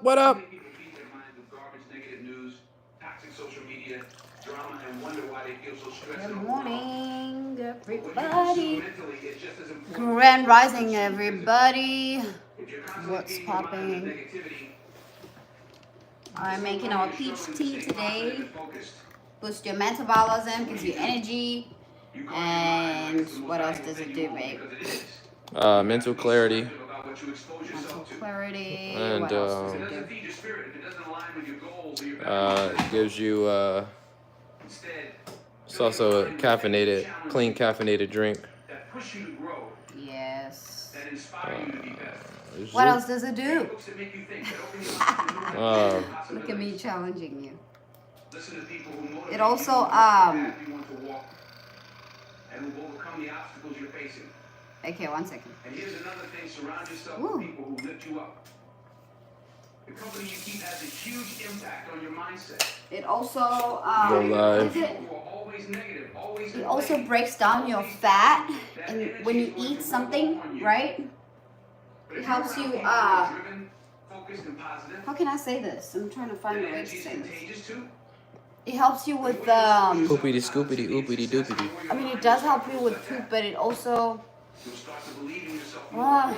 What up? Many people feed their minds with garbage, negative news, toxic social media, drama, and wonder why they feel so stressed and Good overwhelmed. morning, But what you consume everybody. mentally is just as important Grand as what you Rising, consume physically. everybody. If you're constantly What's feeding your mind with popping? negativity, I'm making our our peach tea today. Boost your metabolism, gives you energy. And what else does it do, babe? Mental clarity. Mental clarity. And, What else does it do? Gives you, it's also a caffeinated, clean caffeinated drink. Yes. Zoop. What else does it do? Uh, Look at me challenging you. It also okay, 1 second. And here's another thing, surround yourself with people who lift you up. The company you keep has a huge impact on your mindset. It also Go live. It also breaks down your fat, and when you eat something, right? It helps you how can I say this? I'm trying to find a way to say this. It helps you with Poopity scoopity oopity doopity. I mean, it does help you with poop, but it also I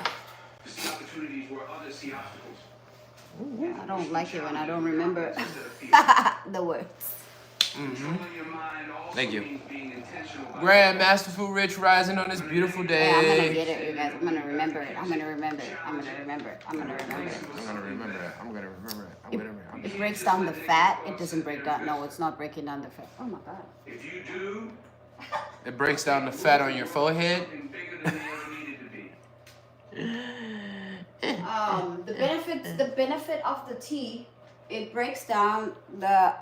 don't like it when I don't remember the words. Thank you. Grand Masterful Rich rising on this beautiful day. Hey, I'm gonna get it, you guys. I'm gonna remember it. I'm gonna remember it. I'm gonna remember it. I'm gonna remember it. I'm gonna remember it. I'm gonna remember it. I'm gonna remember It breaks down the fat. It doesn't break down. No, it's not breaking down the fat. Oh my god. If you do, it breaks down the fat on your forehead. The benefit of the tea, it breaks down the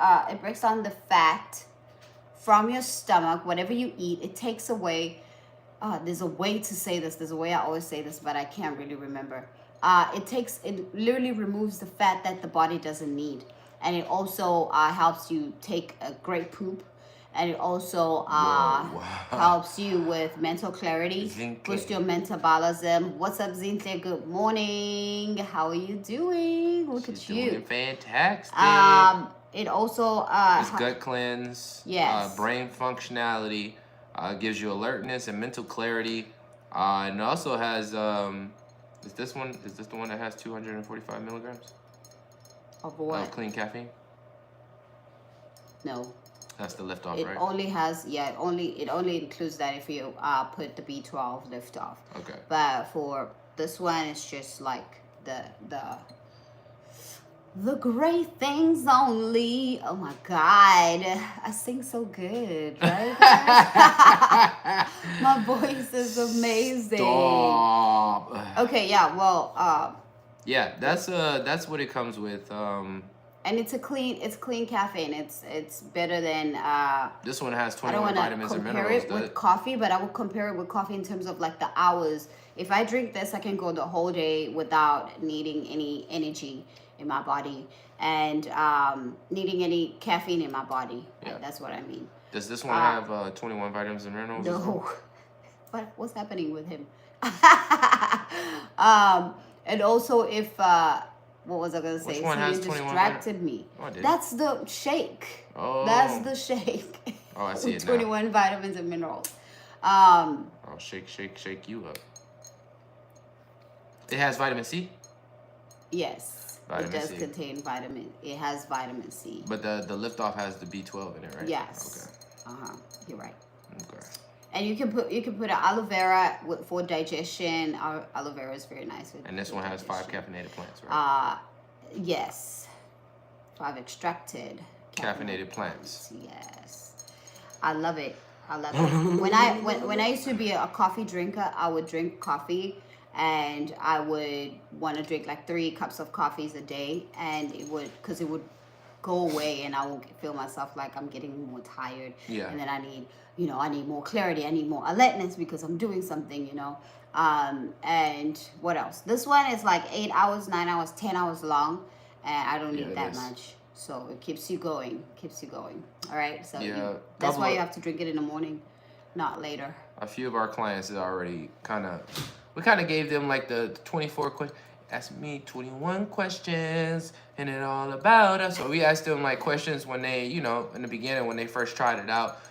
fat from your stomach. Whatever you eat, it takes away. There's a way to say this. There's a way I always say this, but I can't really remember. It literally removes the fat that the body doesn't need, and it also helps you take a great poop. And it also helps you with mental clarity, boost your metabolism. What's up, Zintle? Good morning. How are you doing? Look at you. Doing fantastic. It also it's gut cleanse. Yes. Brain functionality. Gives you alertness and mental clarity. And it also has is this the one that has 245 milligrams? Of what? Of clean caffeine? No. That's the lift off, it right? Only has it only includes that if you put the B12 lift off. Okay. But for this one, it's just like the great things only. Oh my god, I sing so good, right? My voice is amazing. Stop. Okay, yeah. Well, yeah, that's what it comes with. And it's clean caffeine. It's better than this one has 21 vitamins and minerals. I don't want to compare it with coffee, but I would compare it with coffee in terms of like the hours. If I drink this, I can go the whole day without needing any energy in my body and needing any caffeine in my body. Yeah. That's what I mean. Does this one have 21 vitamins and minerals? No. What's happening with him? And also if what was I gonna say? Which one has distracted me. Oh, that's the shake. Oh. That's the shake. Oh, I see it 21 now. vitamins and minerals. Oh, shake you up. It has vitamin C? Yes. It does contain vitamin. It has vitamin C. But the liftoff has the B12 in it, right? Yes. Okay. You're right. Okay. And you can put aloe vera for digestion. Aloe vera is very nice. And this one has 5 caffeinated plants, right? Yes. 5 extracted caffeinated plants. Yes. I love it. When I used to be a coffee drinker, I would drink coffee and I would want to drink like 3 cups of coffees a day, and it would go away and I will feel myself like I'm getting more tired. Yeah. And then I need more clarity. I need more alertness because I'm doing something, and what else? This one is like 8 hours, 9 hours, 10 hours long, and I don't need that much. So it keeps you going. All right. So that's why you have to drink it in the morning, not later. A few of our clients is already we kind of gave them like the 24 questions. ask me 21 questions and it all about us. So we asked them like questions when they, you know, in the beginning when they first tried it out.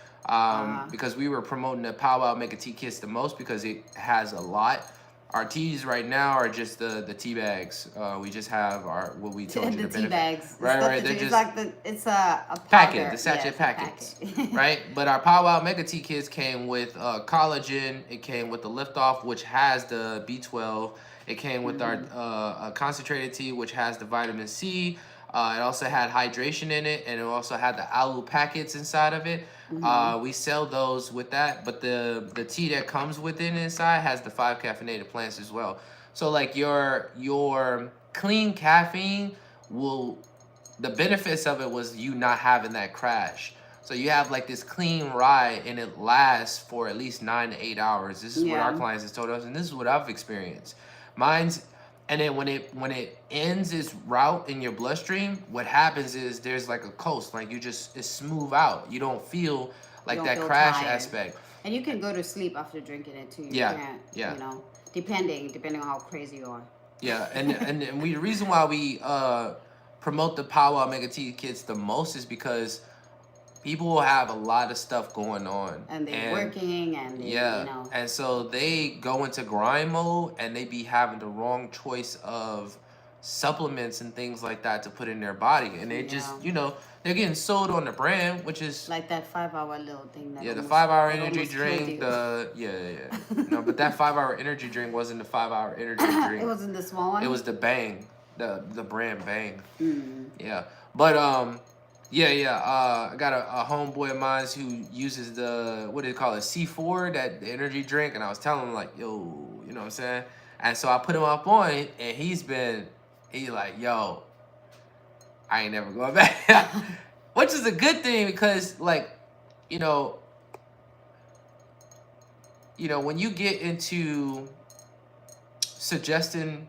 Because we were promoting the Powwow Mega Tea Kits the most because it has a lot. Our teas right now are just the tea bags. We just have our what we told you the the tea benefit. bags. Right. They're It's just like it's a packet, powder. the sachet Yes, packets, packet. right? But our Powwow Mega Tea Kits came with collagen. It came with the Liftoff, which has the B12. It came with our concentrated tea, which has the vitamin C. It also had hydration in it, and it also had the aloe packets inside of it. We sell those with that, but the tea that comes within inside has the 5 caffeinated plants as well. So like your clean caffeine will, the benefits of it was you not having that crash. So you have like this clean ride and it lasts for at least 9 to 8 hours. This is what our clients have told us, and this is what I've experienced. Mine's, and then when it ends its route in your bloodstream, what happens is there's like a coast, like it's smooth out. You don't feel like that crash tired. aspect. And you can go to sleep after drinking it too. You can't, you know, depending on how crazy you are. Yeah, and the reason why we promote the Powwow Mega Tea Kits the most is because people will have a lot of stuff going on. And they're working and they, you know. And so they go into grind mode and they be having the wrong choice of supplements and things like that to put in their body. And they just, you know, they're getting sold on the brand, which is like that 5-hour little thing. That the 5-hour energy drink. No, but that 5-hour energy drink wasn't the 5-hour energy drink. It wasn't the small one. It was the Bang, the brand Bang. Yeah, but I got a homeboy of mine who uses the, what do they call it, C4, that the energy drink, and I was telling him like, yo, you know what I'm saying? And so I put him up on it, and he's like, yo, I ain't never going back. Which is a good thing because, like, you know, when you get into suggesting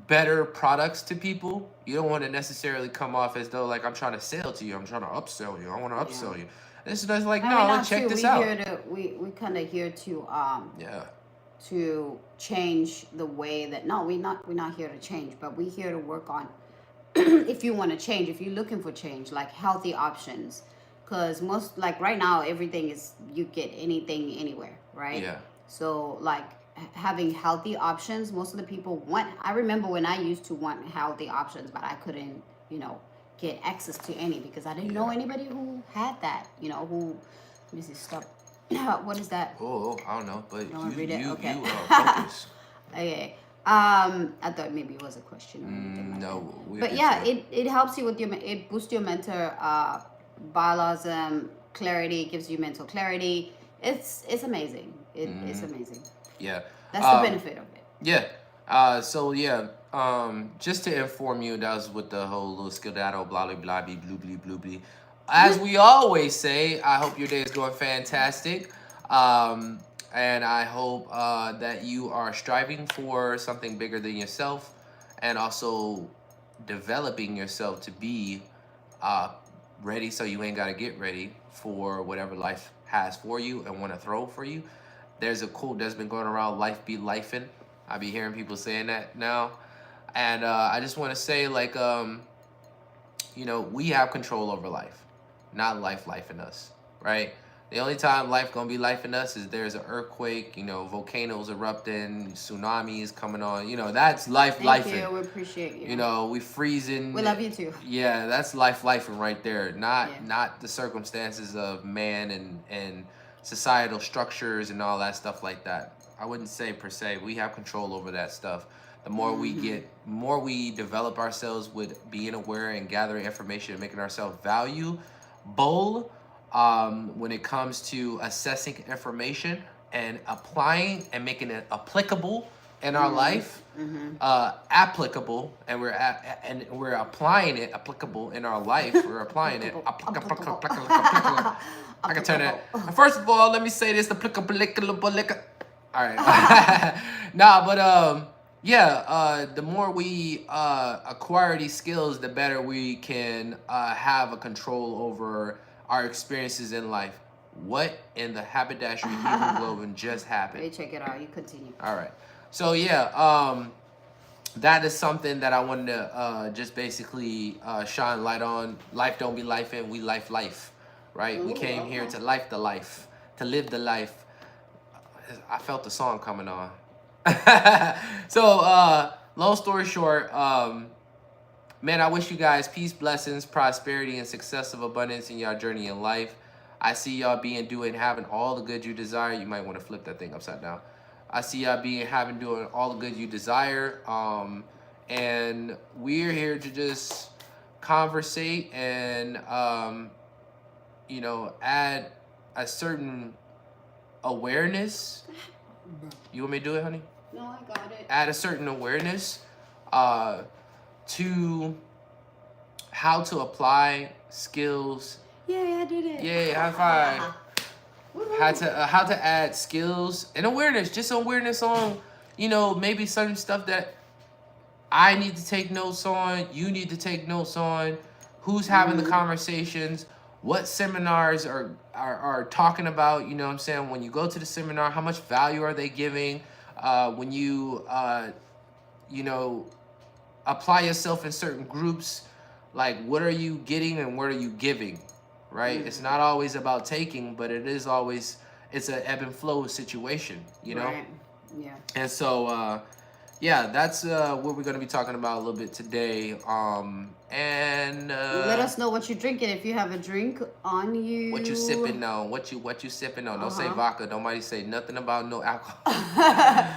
better products to people, you don't want to necessarily come off as though like I'm trying to sell to you. I'm trying to upsell you. I want to upsell you. This is like, no, check this out. We kind of here to to change the way that we're not here to change, but we're here to work on if you want to change, if you're looking for change, like healthy options, because most, like right now, everything is, you get anything anywhere, right? Yeah. So like having healthy options, most of the people want, I remember when I used to want healthy options, but I couldn't, get access to any because I didn't know anybody who had that, who, let me see, stop. What is that? Oh, I don't know, but okay. Focus. Okay. I thought maybe it was a question or anything like that. But yeah, it helps you with it boosts your mental biologism, clarity, gives you mental clarity. It's amazing. It's amazing. Yeah. That's the benefit of it. Yeah. Just to inform you, that was with the whole little skidado, blah, blah, blah, blah, blah, blah, blah. As we always say, I hope your day is going fantastic. And I hope that you are striving for something bigger than yourself and also developing yourself to be ready so you ain't got to get ready for whatever life has for you and want to throw for you. There's a quote that's been going around, life be lifing. I be hearing people saying that now. And I just want to say, like, we have control over life, not life lifing us, right? The only time life gonna be life in us is there's an earthquake, volcanoes erupting, tsunamis coming on. That's life lifing. Thank you. We appreciate you. We freezing. We love you too. Yeah, that's life lifing right there. Not the circumstances of man and societal structures and all that stuff like that. I wouldn't say per se. We have control over that stuff. The more we develop ourselves with being aware and gathering information and making ourselves valuable. When it comes to assessing information and applying and making it applicable in our life, applicable, and we're applying it applicable in our life. We're applying it. Applicable. I can turn it. First of all, let me say this: applicable. All right. The more we acquire these skills, the better we can have a control over our experiences in life. What in the haberdashery hemoglobin just happened? Let me check it out. You continue. All right. So that is something that I wanted to just basically shine light on. Life don't be life, and we life, right? We Ooh, came here okay. to life the life, to live the life. I felt the song coming on. So, long story short, man, I wish you guys peace, blessings, prosperity, and success of abundance in your journey in life. I see y'all doing, having all the good you desire. You might want to flip that thing upside down. I see y'all doing all the good you desire. And we're here to just conversate and, add a certain awareness. You want me to do it, honey? No, I got it. Add a certain awareness to how to apply skills. Yay, I did it. Yay, high five. How to add skills and awareness, just awareness on, maybe certain stuff that I need to take notes on, you need to take notes on, who's having the conversations, what seminars are talking about, you know what I'm saying? When you go to the seminar, how much value are they giving? When you, apply yourself in certain groups, like what are you getting and what are you giving, right? It's not always about taking, but it's an ebb and flow situation, Right. Yeah. And so, that's what we're going to be talking about a little bit today. And let us know what you're drinking. If you have a drink on you, what you sipping on, what you sipping on. Don't say vodka. Nobody say nothing about no alcohol.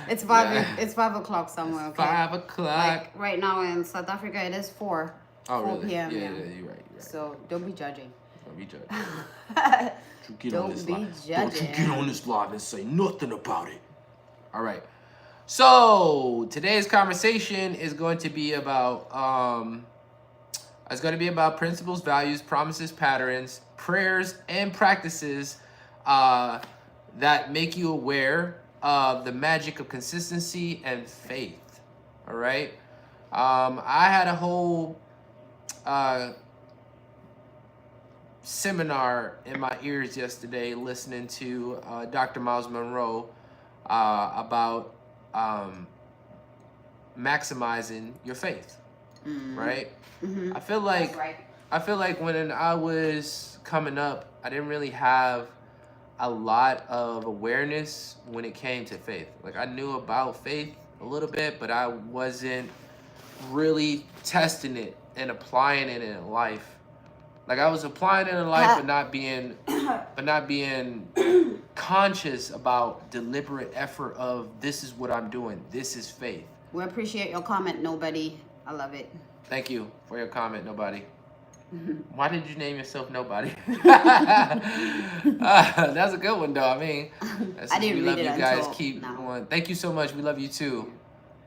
It's 5 o'clock somewhere. Okay. 5 o'clock. Like right now in South Africa, it is 4. Oh, 4 really? p.m. Yeah, you're right. So don't be judging. Don't be judging. Don't be Don't you judging. get on this live and say nothing about it. All right. So today's conversation is going to be about principles, values, promises, patterns, prayers, and practices that make you aware of the magic of consistency and faith. All right. I had a whole seminar in my ears yesterday listening to Dr. Miles Monroe about maximizing your faith, right? Mm-hmm. I feel like That's right. when I was coming up, I didn't really have a lot of awareness when it came to faith. Like I knew about faith a little bit, but I wasn't really testing it and applying it in life. Like I was applying it in life, but not being conscious about deliberate effort of this is what I'm doing. This is faith. We appreciate your comment, nobody. I love it. Thank you for your comment, nobody. Why did you name yourself Nobody? That's a good one, though. I mean, I didn't we read love it you guys. until Keep now. going. Thank you so much. We love you too.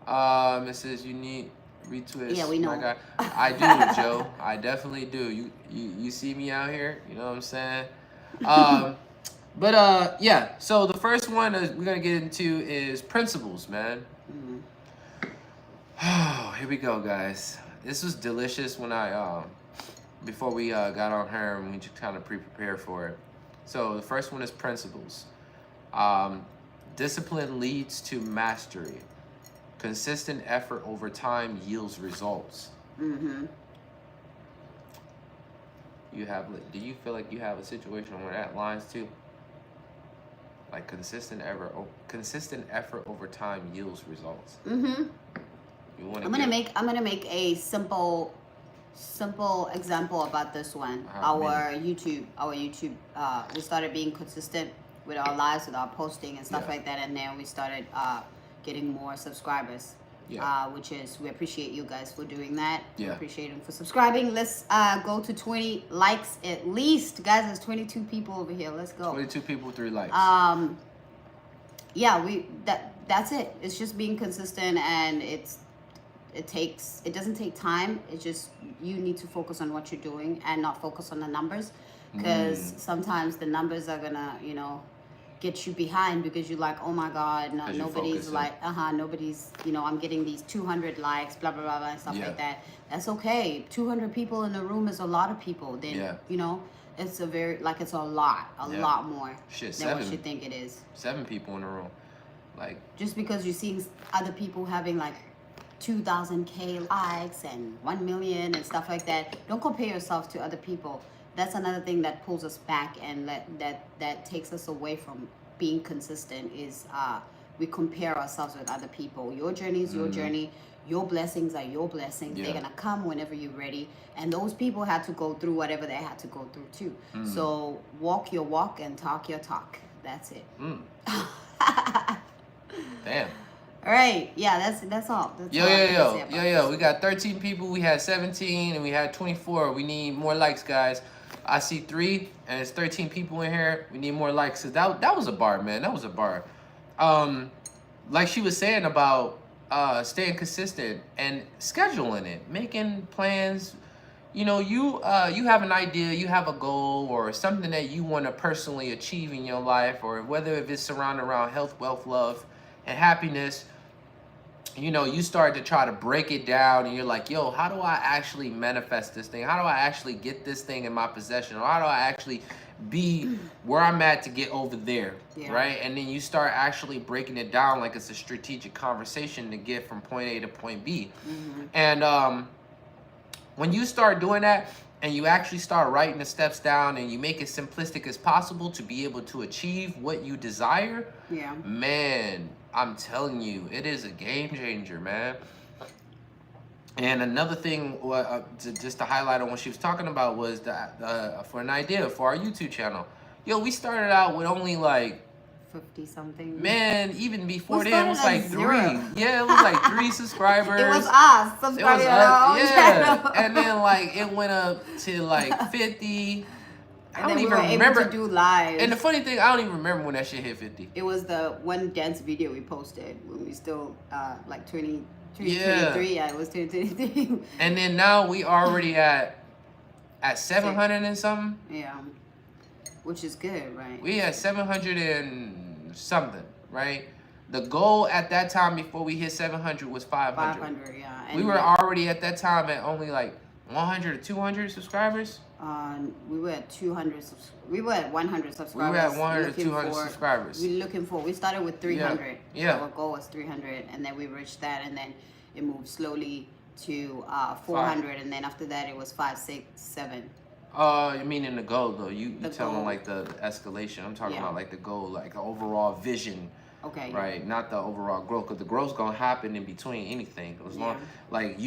It says you need retwist. Yeah, we know. My God. I do, Joe. I definitely do. You see me out here. You know what I'm saying? Yeah. So the first one we're gonna get into is principles, man. Oh, here we go, guys. This was delicious when I before we got on her and we just kind of pre-prepared for it. So the first one is principles. Discipline leads to mastery. Consistent effort over time yields results. Mm-hmm. Do you feel like you have a situation where that lines too? Like consistent effort over time yields results. Mm-hmm. I'm gonna make a simple example about this one. Our YouTube, we started being consistent with our lives, with our posting and stuff like that, and then we started getting more subscribers. Which is, we appreciate you guys for doing that. We appreciate them for subscribing. Let's go to 20 likes at least, guys. There's 22 people over here. Let's go. 22 people, 3 likes. That's it. It's just being consistent, and it doesn't take time. It's just you need to focus on what you're doing and not focus on the numbers, because sometimes the numbers are gonna get you behind, because you're like, oh my God, nobody's I'm getting these 200 likes, blah blah blah and stuff like that. That's okay. 200 people in the room is a lot of people. Then it's a lot more than what you think it is. 7 people in the room, like just because you're seeing other people having like 2,000K likes and 1 million and stuff like that. Don't compare yourself to other people. That's another thing that pulls us back and that takes us away from being consistent is we compare ourselves with other people. Your journey is your journey. Your blessings are your blessings. They're going to come whenever you're ready. And those people had to go through whatever they had to go through too. So walk your walk and talk your talk. That's it. Damn. All right. Yeah, that's all. That's all I can say about Yo. We got 13 people. We had 17 and we had 24. We need more likes, guys. I see 3 and it's 13 people in here. We need more likes. That was a bar, man. That was a bar. Like she was saying about staying consistent and scheduling it, making plans. You know, you have an idea, you have a goal or something that you want to personally achieve in your life, or whether if it's surrounded around health, wealth, love, and happiness. You know, you start to try to break it down and you're like, yo, how do I actually manifest this thing? How do I actually get this thing in my possession? Or how do I actually be where I'm at to get over there, right? And then you start actually breaking it down like it's a strategic conversation to get from point A to point B. And when you start doing that and you actually start writing the steps down and you make it simplistic as possible to be able to achieve what you desire, man, I'm telling you, it is a game changer, man. And another thing, just to highlight on what she was talking about, was that for an idea for our YouTube channel. Yo, we started out with only like 50 something. Man, even before then, it was like 3. 0. Yeah, it was like 3 subscribers. It was us. Subscribing on our own channel. And then like it went up to like 50. I don't even remember. remember. To do live. And the funny thing, I don't even remember when that shit hit 50. It was the one dance video we posted when we still like 23. Yeah, it was 2023. And then now we already at 700 and something. Yeah, which is good, right? We at 700 and something, right? The goal at that time before we hit 700 was 500. 500, yeah. And we were already at that time at only like 100 or 200 subscribers. We were at 200. We were at 100 subscribers. We were at 100 to 200 subscribers. We started with 300. Yeah. Our goal was 300, and then we reached that, and then it moved slowly to 400, and then after that it was 5, 6, 7. You mean in the goal though? You telling like the escalation. I'm talking about like the goal, like the overall vision. Okay. Right, not the overall growth, because the growth's gonna happen in between anything. As long like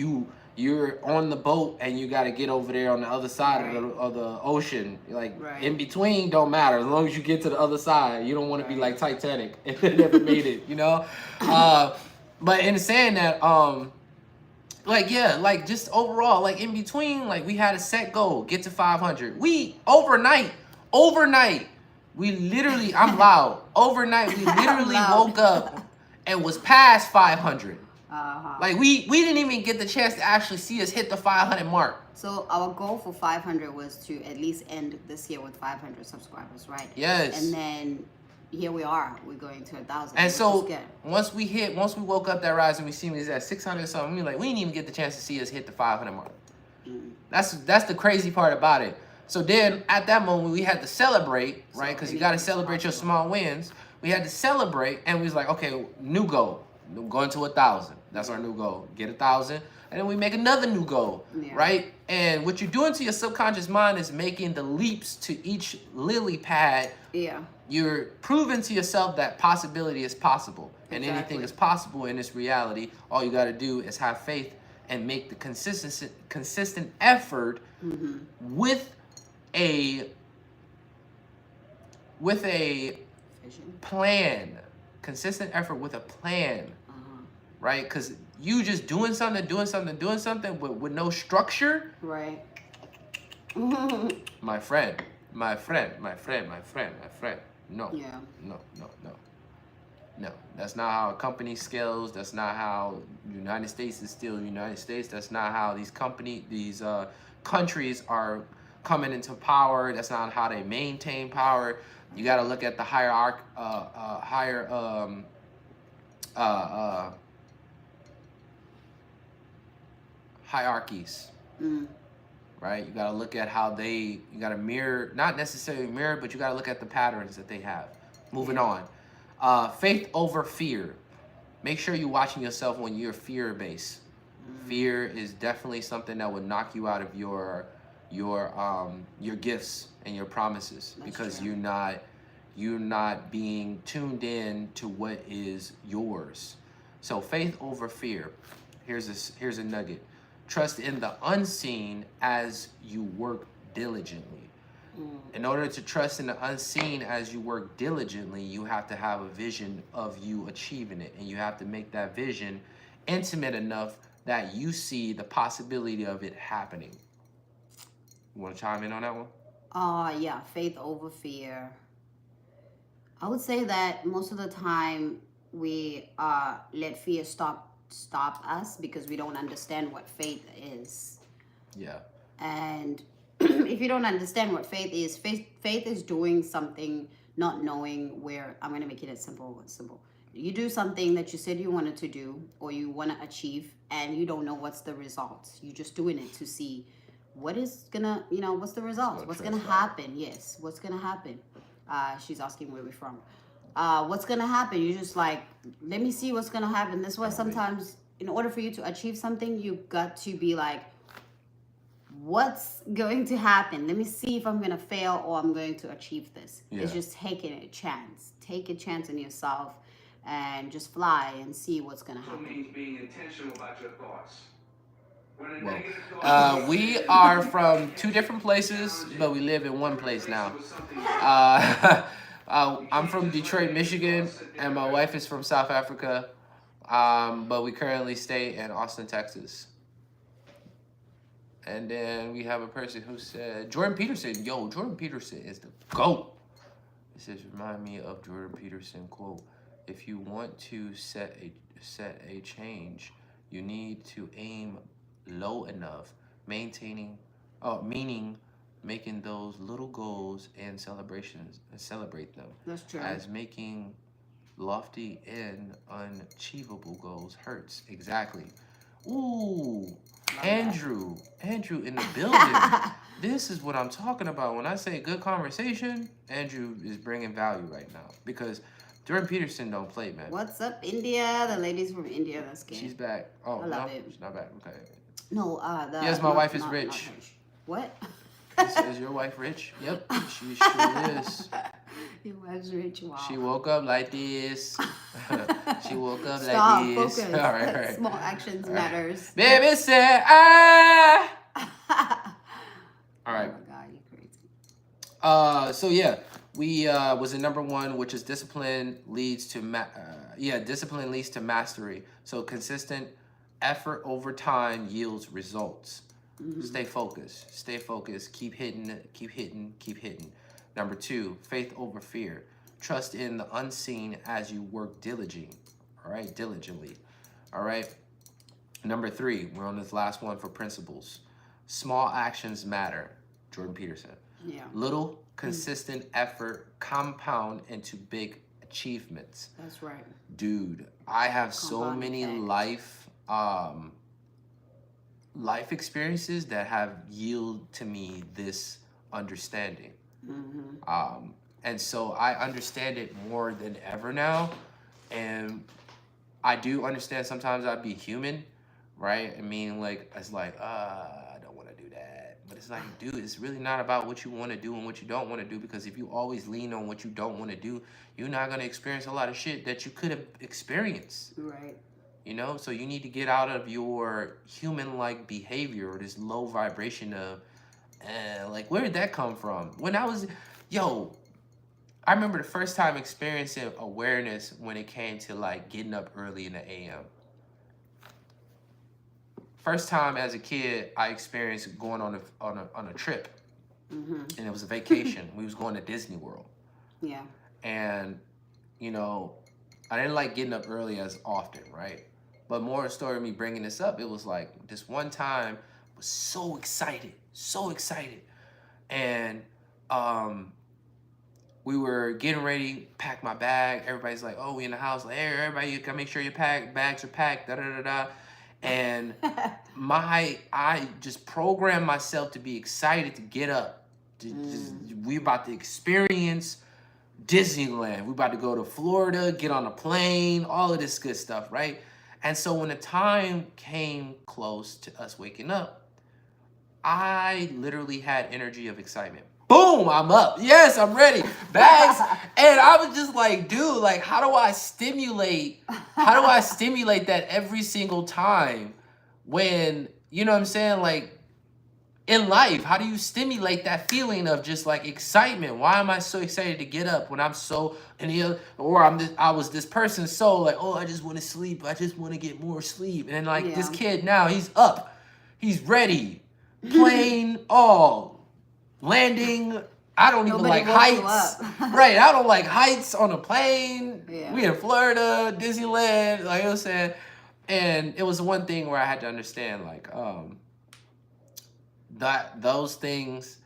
you're on the boat and you got to get over there on the other side of the ocean. Like in between don't matter, as long as you get to the other side. You don't want to be like Titanic and never made it, you know. But in saying that, like just overall, like in between, like we had a set goal, get to 500. We overnight, we literally, I'm loud. Overnight, we literally woke up and was past 500. Like we didn't even get the chance to actually see us hit the 500 mark. So our goal for 500 was to at least end this year with 500 subscribers, right? Yes. And then here we are. We're going to 1,000. And so once we woke up that rise and we see us at 600 something, we didn't even get the chance to see us hit the 500 mark. That's the crazy part about it. So then at that moment we had to celebrate, right? Because you got to celebrate your small wins. We had to celebrate, and we was like, okay, new goal. Going to 1,000. That's our new goal. Get 1,000, and then we make another new goal, right? And what you're doing to your subconscious mind is making the leaps to each lily pad. Yeah. You're proving to yourself that possibility is possible, and anything is possible in this reality. All you got to do is have faith and make the consistent effort with a plan. Consistent effort with a plan, right? Because you just doing something with no structure, right? my friend. No. Yeah. No. That's not how a company scales. That's not how United States is still United States. That's not how these countries are coming into power. That's not how they maintain power. You got to look at the hierarchies, right? You got to look at how you got to mirror, not necessarily mirror, but you got to look at the patterns that they have. Moving on. Faith over fear. Make sure you're watching yourself when you're fear-based. Fear is definitely something that would knock you out of your gifts and your promises. That's Because true. you're not being tuned in to what is yours. So faith over fear. Here's a nugget. Trust in the unseen as you work diligently. In order to trust in the unseen as you work diligently, you have to have a vision of you achieving it. And you have to make that vision intimate enough that you see the possibility of it happening. You want to chime in on that one? Yeah, faith over fear. I would say that most of the time we let fear stop us because we don't understand what faith is. Yeah. And if you don't understand what faith is doing something, not knowing where. I'm gonna make it as simple. You do something that you said you wanted to do or you want to achieve, and you don't know what's the results. You're just doing it to see what is gonna, what's the results? What's gonna happen? Yes, what's gonna happen? She's asking where we're from. What's gonna happen? You're just like, let me see what's gonna happen. That's why sometimes, in order for you to achieve something, you've got to be like, what's going to happen? Let me see if I'm going to fail or I'm going to achieve this. Yeah. It's just taking a chance. Take a chance on yourself and just fly and see what's going to happen. Means being intentional about your thoughts. Well, we are from two different places, but we live in one place now. I'm from Detroit, Michigan, and my wife is from South Africa, but we currently stay in Austin, Texas. And then we have a person who said, Jordan Peterson. Yo, Jordan Peterson is the GOAT. It says, remind me of Jordan Peterson quote. If you want to set a change, you need to aim low enough, meaning making those little goals and celebrations and celebrate them. That's true. As making lofty and unachievable goals hurts. Exactly. Ooh, Andrew in the building. This is what I'm talking about. When I say good conversation, Andrew is bringing value right now because Jordan Peterson don't play, man. What's up, India? The ladies from India, that's good. She's back. Oh, I love no, it. she's not back. Okay. No, yes, my wife is rich. What? Is your wife rich? Yep, she sure is. Your wife's rich. Wow. She woke up like this. She woke up Stop, like this. focus. All right. Small actions matters. Baby said, ah. All right. Oh my God, you're crazy. So yeah, we was in number 1, which is discipline leads to discipline leads to mastery. So consistent effort over time yields results. Mm-hmm. Stay focused, keep hitting. Number 2, faith over fear. Trust in the unseen as you work diligently. All right. Number 3, we're on this last one for principles. Small actions matter. Jordan Peterson. Yeah. Little consistent effort compound into big achievements. That's right. Dude, I have so many life experiences that have yielded to me this understanding. Mm-hmm. And so I understand it more than ever now. And I do understand sometimes I'd be human, right? I mean, like, it's like, I don't want to do that. But it's like, dude, it's really not about what you want to do and what you don't want to do. Because if you always lean on what you don't want to do, you're not going to experience a lot of shit that you could have experienced. Right. So you need to get out of your human-like behavior or this low vibration of, like, where did that come from? When I was, I remember the first time experiencing awareness when it came to, like, getting up early in the AM. First time as a kid, I experienced going on a trip, and it was a vacation. We was going to Disney World. Yeah. And, I didn't like getting up early as often, right? But more story of me bringing this up, it was like this one time I was so excited. And we were getting ready, pack my bag. Everybody's like, oh, we in the house. Like, hey, everybody, you gotta make sure your bags are packed, da-da-da-da. And I just programmed myself to be excited to get up. We about to experience Disneyland. We about to go to Florida, get on a plane, all of this good stuff, right? And so when the time came close to us waking up, I literally had energy of excitement. Boom, I'm up. Yes, I'm ready. Bags. And I was just like, dude, like, how do I stimulate that every single time when, you know what I'm saying? Like, in life, how do you stimulate that feeling of just like excitement? Why am I so excited to get up when I'm so I was this person so like, oh, I just want to sleep. I just want to get more sleep. And then like this kid now, he's up. He's ready. Playing all. Landing. I don't even like heights. Right. I don't like heights on a plane. Yeah. We in Florida, Disneyland, like I was saying. And it was one thing where I had to understand, like, that those things,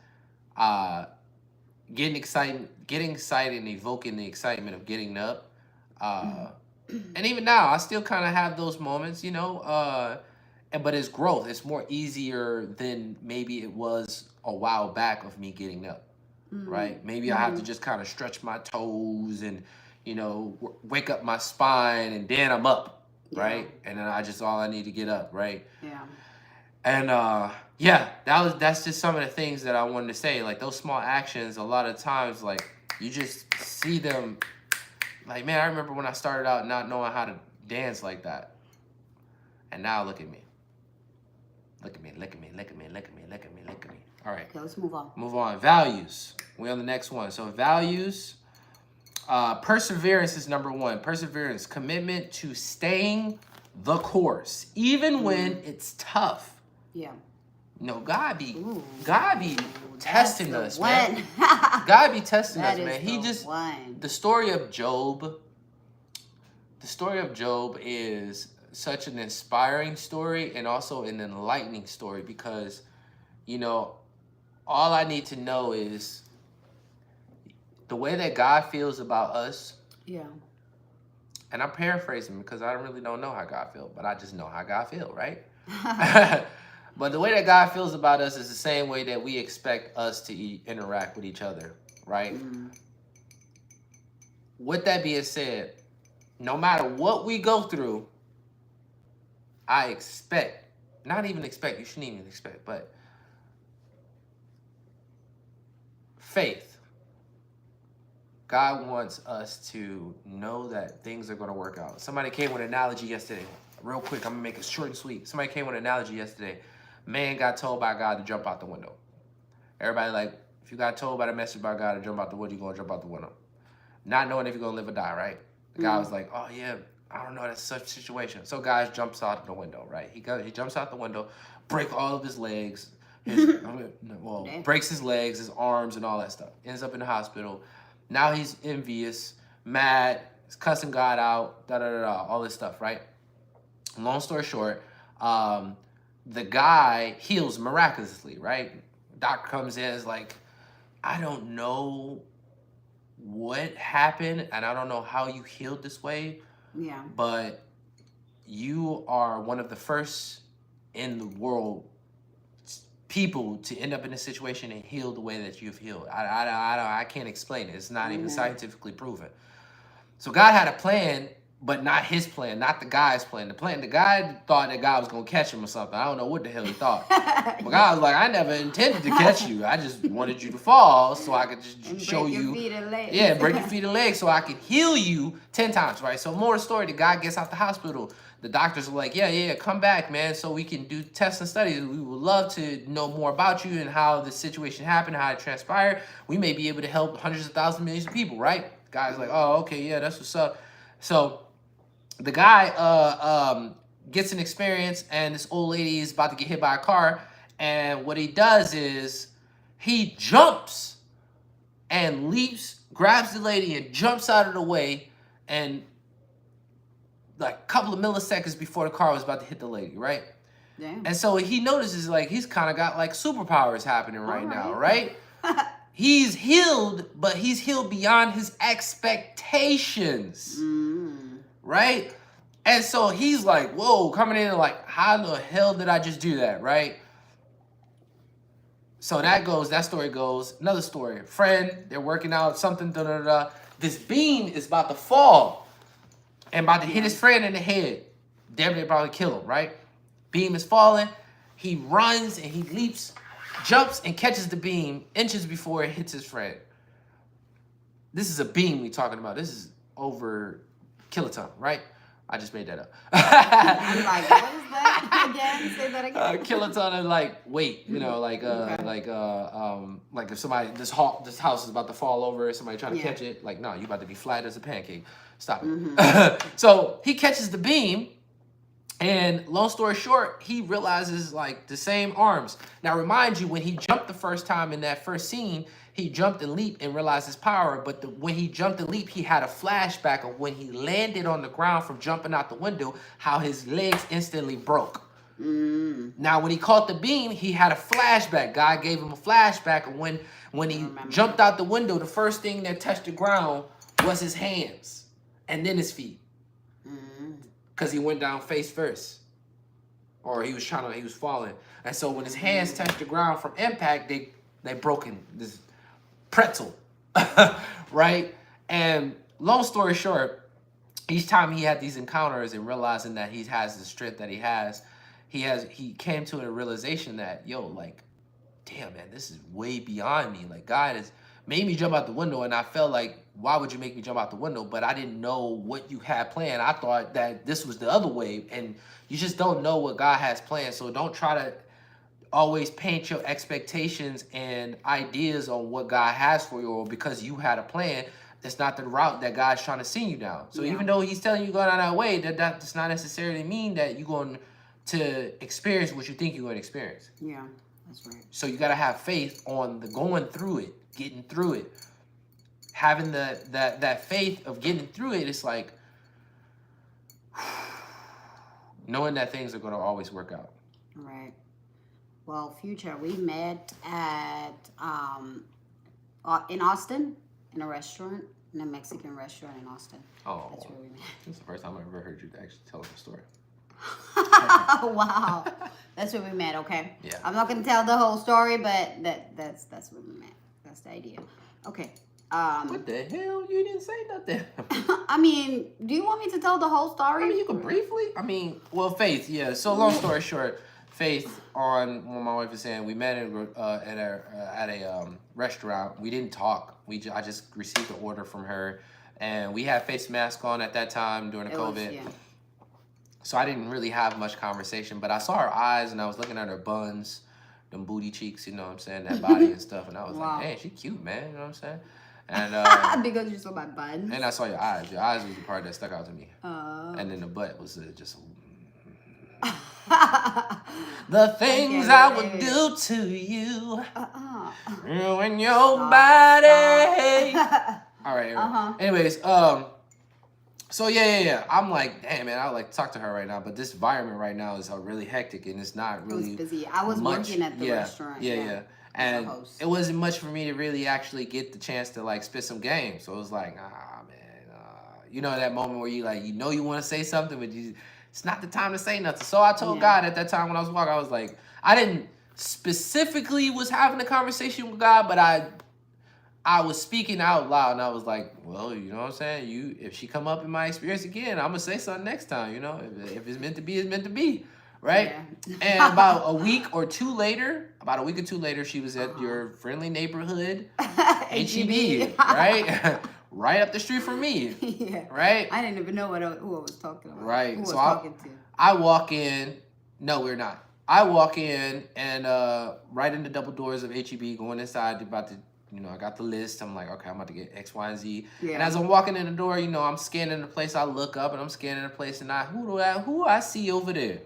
getting excited and evoking the excitement of getting up, and even now I still kind of have those moments, you know, but it's growth. It's more easier than maybe it was a while back of me getting up, right? Maybe I have to just kind of stretch my toes and, you know, wake up my spine, and then I'm up, right? And then all I need to get up, right? Yeah. And yeah, that's just some of the things that I wanted to say. Like those small actions, a lot of times, like you just see them. Like, man, I remember when I started out not knowing how to dance like that, and now look at me. Look at me. Look at me. Look at me. Look at me. Look at me. Look at me. All right. Okay, let's move on. Move on. Values. We're on the next one. So values. Perseverance is number one. Perseverance, commitment to staying the course, even when it's tough. Yeah. No, God be testing us, man. God be testing us, man. He just the story of Job is such an inspiring story and also an enlightening story because, you know, all I need to know is the way that God feels about us. Yeah. And I'm paraphrasing because I really don't know how God feels, but I just know how God feels, right? But the way that God feels about us is the same way that we expect us to interact with each other, right? With that being said, no matter what we go through, you shouldn't even expect, but faith. God wants us to know that things are going to work out. Somebody came with an analogy yesterday. Real quick, I'm going to make it short and sweet. Somebody came with an analogy yesterday. Man got told by God to jump out the window. Everybody like, if you got told by the message by God to jump out the window, you're going to jump out the window. Not knowing if you're going to live or die, right? The guy was like, oh, yeah, I don't know, that's such a situation. So guy jumps out the window, right? He jumps out the window, break all of his legs, breaks his legs, his arms, and all that stuff. Ends up in the hospital. Now he's envious, mad, he's cussing God out, all this stuff, right? Long story short, the guy heals miraculously, right? Doctor comes in, is like, I don't know what happened, and I don't know how you healed this way. Yeah. But you are one of the first in the world people to end up in a situation and heal the way that you've healed. I can't explain it. It's not even scientifically proven. So God had a plan, but not his plan, not the guy's plan. The guy thought that God was going to catch him or something. I don't know what the hell he thought. But God was like, I never intended to catch you. I just wanted you to fall so I could just show you. Break your feet and legs. Yeah, break your feet and legs so I could heal you 10 times, right? So more story, the guy gets out the hospital. The doctors are like, yeah, come back, man, so we can do tests and studies. We would love to know more about you and how the situation happened, how it transpired. We may be able to help hundreds of thousands, millions of people, right? The guy's like, oh, okay, yeah, that's what's up. So the guy gets an experience, and this old lady is about to get hit by a car. And what he does is he jumps and leaps, grabs the lady, and jumps out of the way. And like a couple of milliseconds before the car was about to hit the lady, right? Damn. And so he notices like he's kind of got like superpowers happening right now, right? He's healed, but he's healed beyond his expectations. Right? And so he's like, whoa, coming in like, how the hell did I just do that, right? So that story goes, another story, friend, they're working out, something, This beam is about to fall and about to hit his friend in the head. damn near probably kill him, right? Beam is falling. He runs and he leaps, jumps, and catches the beam inches before it hits his friend. This is a beam we talking about. This is over kiloton, right? I just made that up. I'm like, what is that again? Say that again. Kiloton of like weight, you know, like like if somebody this house is about to fall over, somebody trying to catch it, like no, you about to be flat as a pancake. Stop it. So he catches the beam, and long story short, he realizes like the same arms. Now remind you, when he jumped the first time in that first scene, he jumped and leaped and realized his power. But when he jumped and leaped, he had a flashback of when he landed on the ground from jumping out the window, how his legs instantly broke. Now, when he caught the beam, he had a flashback. God gave him a flashback of when he jumped out the window, the first thing that touched the ground was his hands and then his feet. Because he went down face first. Or he was falling. And so when his hands touched the ground from impact, they broke in this pretzel, right? And long story short, each time he had these encounters and realizing that he has the strength that he has, he came to a realization that, yo, like, damn, man, this is way beyond me. Like, God has made me jump out the window, and I felt like, why would you make me jump out the window? But I didn't know what you had planned. I thought that this was the other way, and you just don't know what God has planned. So don't try to always paint your expectations and ideas on what God has for you, or because you had a plan, that's not the route that God's trying to send you down. So even though he's telling you to go down that way, that does not necessarily mean that you're going to experience what you think you're going to experience. Yeah, that's right. So you got to have faith on the going through it, getting through it. Having that faith of getting through it, it's like knowing that things are going to always work out. Right. Well, Future, we met at in Austin, in a restaurant, in a Mexican restaurant in Austin. Oh, that's where we met. This is the first time I've ever heard you actually tell the story. Wow, that's where we met. Okay. Yeah. I'm not gonna tell the whole story, but that's where we met. That's the idea. Okay. What the hell? You didn't say nothing. I mean, do you want me to tell the whole story? I mean, you can briefly. I mean, well, Faith, yeah. So long story short, Faith, on what my wife is saying, we met at a restaurant. We didn't talk. I just received an order from her, and we had face masks on at that time during the COVID. So I didn't really have much conversation, but I saw her eyes, and I was looking at her buns, them booty cheeks, you know what I'm saying, that body and stuff, and I was like, hey, she cute, man, you know what I'm saying? And because you saw my buns. And I saw your eyes. Your eyes was the part that stuck out to me. And then the butt was just the things I would do to you, ruin your body. All right. Anyways, so yeah. I'm like, damn, man, I would like to talk to her right now, but this environment right now is really hectic, and it's not really. It was busy. I was working at the restaurant. Yeah. And it wasn't much for me to really actually get the chance to like spit some game. So it was like, man, you know that moment where you like, you know, you want to say something, but it's not the time to say nothing. So I told God at that time when I was walking, I was like, I didn't specifically was having a conversation with God, but I was speaking out loud, and I was like, well, you know what I'm saying? If she come up in my experience again, I'm gonna say something next time. You know, if it's meant to be, it's meant to be. Right? Yeah. And about a week or two later, she was at your friendly neighborhood, HEB, right? Right up the street from me. Yeah. Right? I didn't even know who I was talking about. Right. Who so talking to. I walk in. No, we're not. I walk in and right in the double doors of HEB, going inside, about to, you know, I got the list. I'm like, okay, I'm about to get X, Y, and Z. Yeah. And as I'm walking in the door, you know, I'm scanning the place. I look up and I'm scanning the place, and who do I see over there?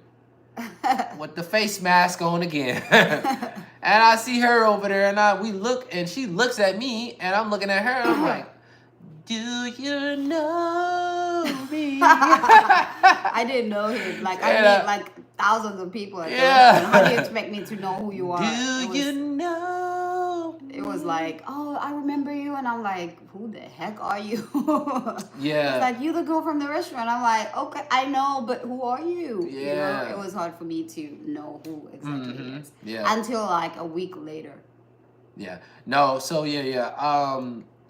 With the face mask on again. And I see her over there, and we look, and she looks at me, and I'm looking at her, and I'm like, do you know me? I didn't know him. Like, I meet like thousands of people at the restaurant. How do you expect me to know who you are? You know me? It was like, oh, I remember you, and I'm like, who the heck are you? Yeah. It's like, you the girl from the restaurant. I'm like, okay, I know, but who are you? Yeah. You know, it was hard for me to know who exactly it is. Yeah. Until like a week later. Yeah. No, so yeah.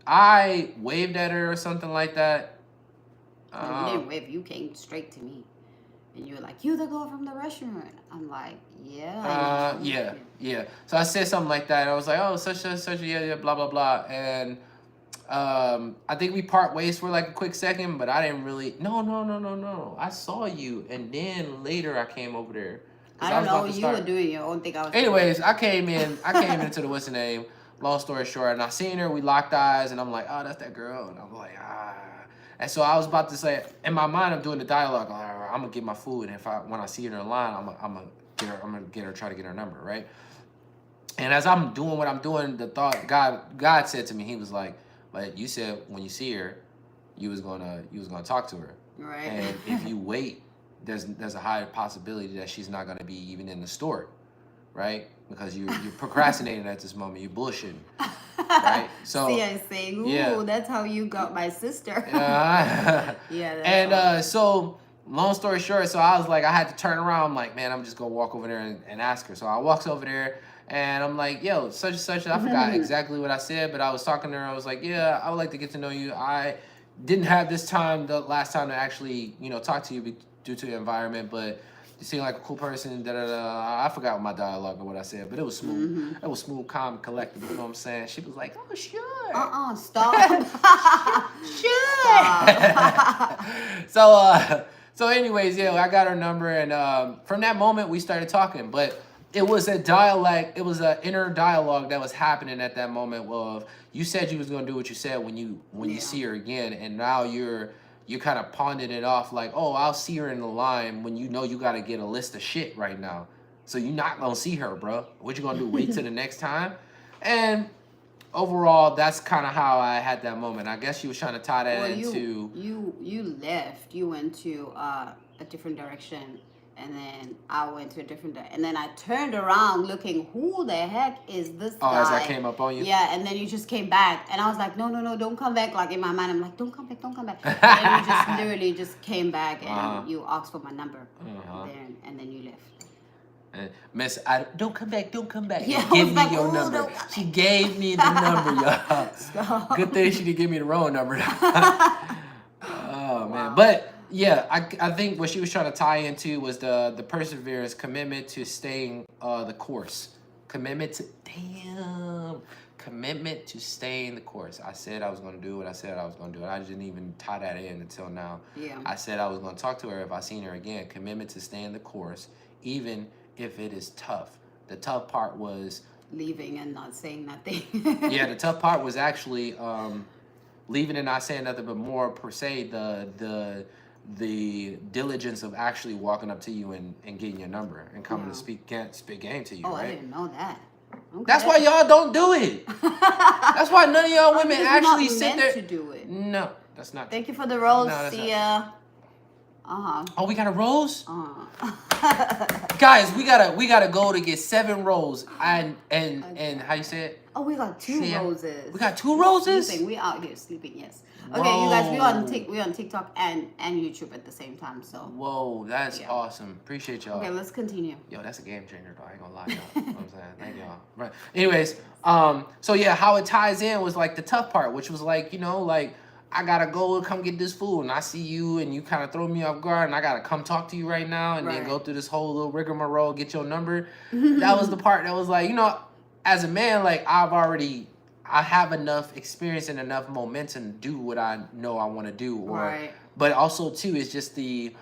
I waved at her or something like that. You didn't wave, you came straight to me. And you were like, you the girl from the restaurant. I'm like, yeah. Yeah. So I said something like that. I was like, oh, such, yeah, blah, blah, blah. And I think we part ways for like a quick second, but I didn't really. No. I saw you, and then later I came over there. I don't know. You were doing your own thing. I was. Anyways, I came into the what's the name. Long story short, and I seen her. We locked eyes, and I'm like, oh, that's that girl, and I'm like, ah. And so I was about to say, in my mind, I'm doing the dialogue. Like, I'm gonna get my food, and when I see her in line, I'm gonna try to get her number, right? And as I'm doing what I'm doing, the thought God said to me, He was like, but you said when you see her, you was gonna talk to her, right? And if you wait, there's a high possibility that she's not gonna be even in the store, right? Because you're procrastinating at this moment, you're bullshitting, right? So see, I say, ooh, that's how you got my sister. Yeah. And so long story short, so I was like, I had to turn around. I'm like, man, I'm just gonna walk over there and ask her. So I walks over there. And I'm like, yo, such and such. I forgot exactly what I said, but I was talking to her. I was like, yeah, I would like to get to know you. I didn't have this time, the last time, to actually, talk to you due to the environment, but you seem like a cool person. I forgot my dialogue or what I said, but it was smooth. It was smooth, calm, collected. You know what I'm saying? She was like, oh, sure. Stop. Sure. So anyways, yeah, I got her number, and from that moment we started talking, but it was a dialect. It was an inner dialogue that was happening at that moment. Of you said you was gonna do what you said when you see her again, and now you're kind of pawning it off like, oh, I'll see her in the line when you know you gotta get a list of shit right now. So you're not gonna see her, bro. What you gonna do? Wait till the next time? And overall, that's kind of how I had that moment. I guess she was trying to tie that into. You left. You went to a different direction. And then I went to a different day. And then I turned around looking, who the heck is this guy? Oh, as I came up on you? Yeah, and then you just came back. And I was like, no, don't come back. Like in my mind, I'm like, don't come back. And then you just literally just came back and you asked for my number. And then you left. Miss, don't come back. Yeah, Give me your number. She gave me the number, y'all. Stop. Good thing she didn't give me the wrong number. Oh, man. But... yeah, I think what she was trying to tie into was the perseverance, commitment to staying the course. Commitment to staying the course. I said I was going to do what I said I was going to do. And I didn't even tie that in until now. Yeah. I said I was going to talk to her if I seen her again. Commitment to staying the course, even if it is tough. The tough part was... leaving and not saying nothing. Yeah, the tough part was actually leaving and not saying nothing, but more per se the diligence of actually walking up to you and getting your number and coming to speak game to you, right? I didn't know that. Okay. That's why y'all don't do it. That's why none of y'all women actually sit there to do it. No, that's not. Thank you for the rose. No, See ya. Oh, we got a rose? Guys, we gotta go to get 7 rolls and how you say it? Oh, we got 2 roses. We got 2 roses? Sleeping. We out here sleeping, yes. Okay, Whoa. you guys, we on TikTok and YouTube at the same time, so. Whoa, that's awesome. Appreciate y'all. Okay, let's continue. Yo, that's a game changer, though. I ain't gonna lie, y'all. You know what I'm saying? Thank y'all. Right. Anyways, so yeah, how it ties in was like the tough part, which was like, like I gotta go and come get this food, and I see you, and you kind of throw me off guard, and I gotta come talk to you right now, and then go through this whole little rigmarole, get your number. That was the part that was like, as a man, like I have enough experience and enough momentum to do what I know I want to do. But also, too, it's just we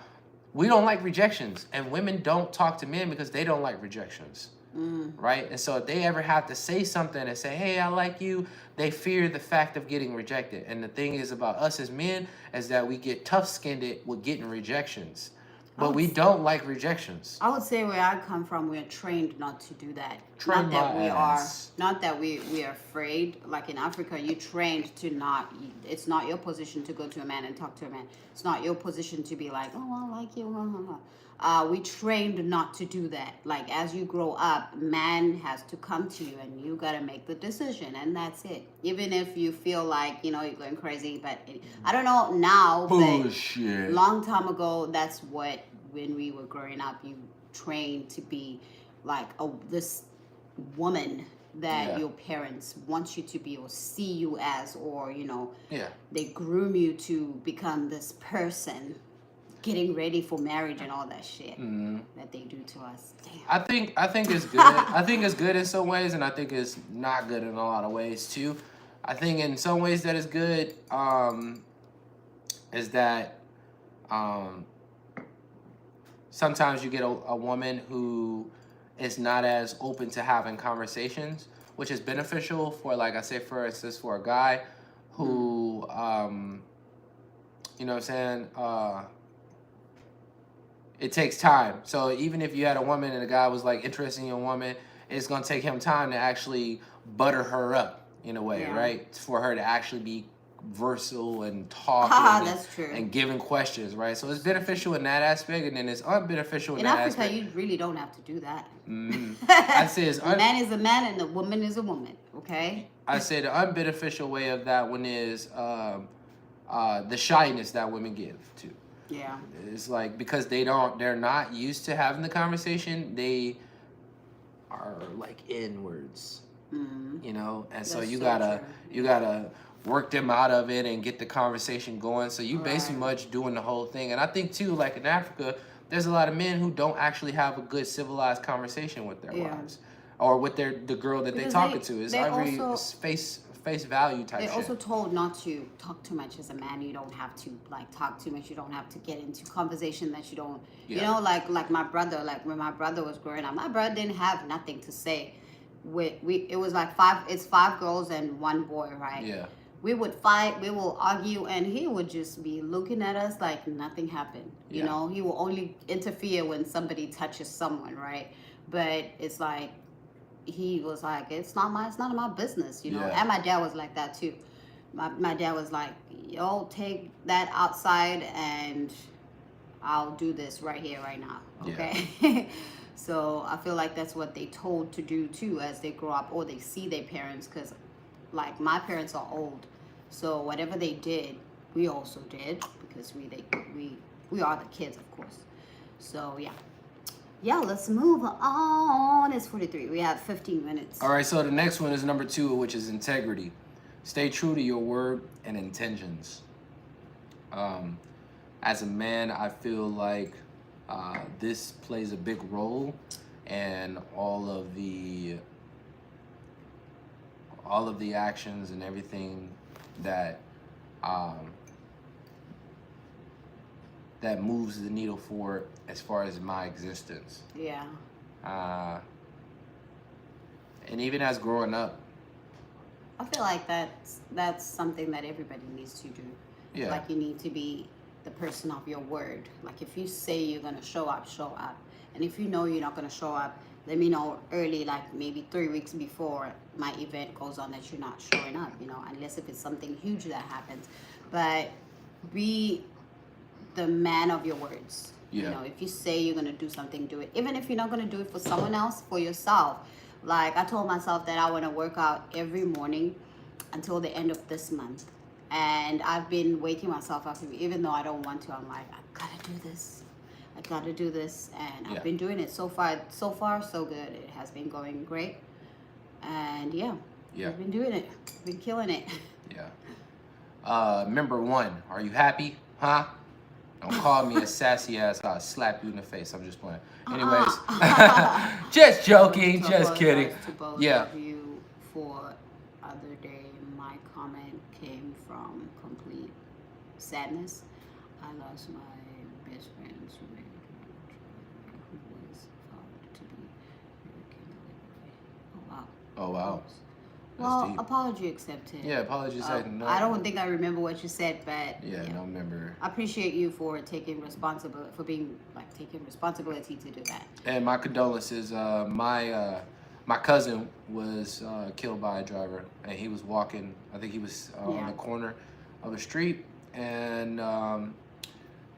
don't like rejections. And women don't talk to men because they don't like rejections. Right? And so if they ever have to say something and say, hey, I like you, they fear the fact of getting rejected. And the thing is about us as men is that we get tough-skinned with getting rejections. But we don't like rejections. I would say where I come from, we're trained not to do that. Not that we are afraid. Like in Africa, you're trained to not. It's not your position to go to a man and talk to a man. It's not your position to be like, oh, I like you. We trained not to do that. Like as you grow up, man has to come to you and you gotta make the decision, and that's it. Even if you feel like you're going crazy, but I don't know now. Bullshit. But long time ago, that's what when we were growing up, you trained to be like this woman that your parents want you to be or see you as, or they groom you to become this person. getting ready for marriage and all that shit that they do to us. Damn. I think it's good. I think it's good in some ways, and I think it's not good in a lot of ways too. I think in some ways that is good is that sometimes you get a woman who is not as open to having conversations, which is beneficial for, like I say, for instance, for a guy who, you know what I'm saying, it takes time. So even if you had a woman and a guy was like interested in a woman, it's gonna take him time to actually butter her up in a way, right? For her to actually be versatile and talking that's true. and giving questions, right? So it's beneficial in that aspect, and then it's unbeneficial in that Africa, aspect. you really don't have to do that. I say it's a man is a man and a woman is a woman, okay? I say the unbeneficial way of that one is the shyness that women give too. Yeah. It's like because they're not used to having the conversation, they are like inwards, you know, and so you gotta work them out of it and get the conversation going. So you basically much doing the whole thing. And I think too, like in Africa, there's a lot of men who don't actually have a good civilized conversation with their wives or with the girl that they're talking to. It's face value type shit. They're also told not to talk too much as a man. You don't have to like talk too much. You don't have to get into conversation that you don't. You know, like my brother. Like when my brother was growing up, my brother didn't have nothing to say. It was like five girls and one boy, right? Yeah. We would fight, we will argue, and he would just be looking at us like nothing happened. You know, he will only interfere when somebody touches someone, right? But it's like he was like, it's none of my business, you know. And my dad was like that too. My dad was like, yo, take that outside and I'll do this right here, right now. Okay. So I feel like that's what they told to do too as they grow up, or they see their parents, because like my parents are old, so whatever they did, we also did, because we are the kids, of course. So yeah, let's move on. It's 43. We have 15 minutes. All right, so the next one is number 2, which is integrity. Stay true to your word and intentions. As a man, I feel like this plays a big role in all of the actions and everything that that moves the needle forward as far as my existence. Yeah. And even as growing up, I feel like that's something that everybody needs to do. Yeah. Like you need to be the person of your word. Like if you say you're gonna show up, show up. And if you know you're not gonna show up, let me know early, like maybe 3 weeks before my event goes on, that you're not showing up, you know, unless if it's something huge that happens. But be the man of your words. Yeah. You know, if you say you're going to do something, do it. Even if you're not going to do it for someone else, for yourself. Like I told myself that I want to work out every morning until the end of this month. And I've been waking myself up, even though I don't want to. I'm like, I gotta do this. I gotta do this. And I've been doing it so far, so good. It has been going great. And I've been doing it. Been killing it. Yeah. Number 1, are you happy? Huh? Don't call me a sassy ass. I'll slap you in the face. I'm just playing. Anyways, just joking, just kidding. To both Yeah. of you for other day, my comment came from complete sadness. I lost my best friend's roommate, who was thought to be American delivery. Oh wow. Oh wow. Well, deep. Apology accepted. Yeah, apologies. No, I don't think I remember what you said, but no remember. I appreciate you for taking responsibility, for being like taking responsibility to do that. And my condolences. My cousin was killed by a driver, and he was walking. I think he was on the corner of a street, and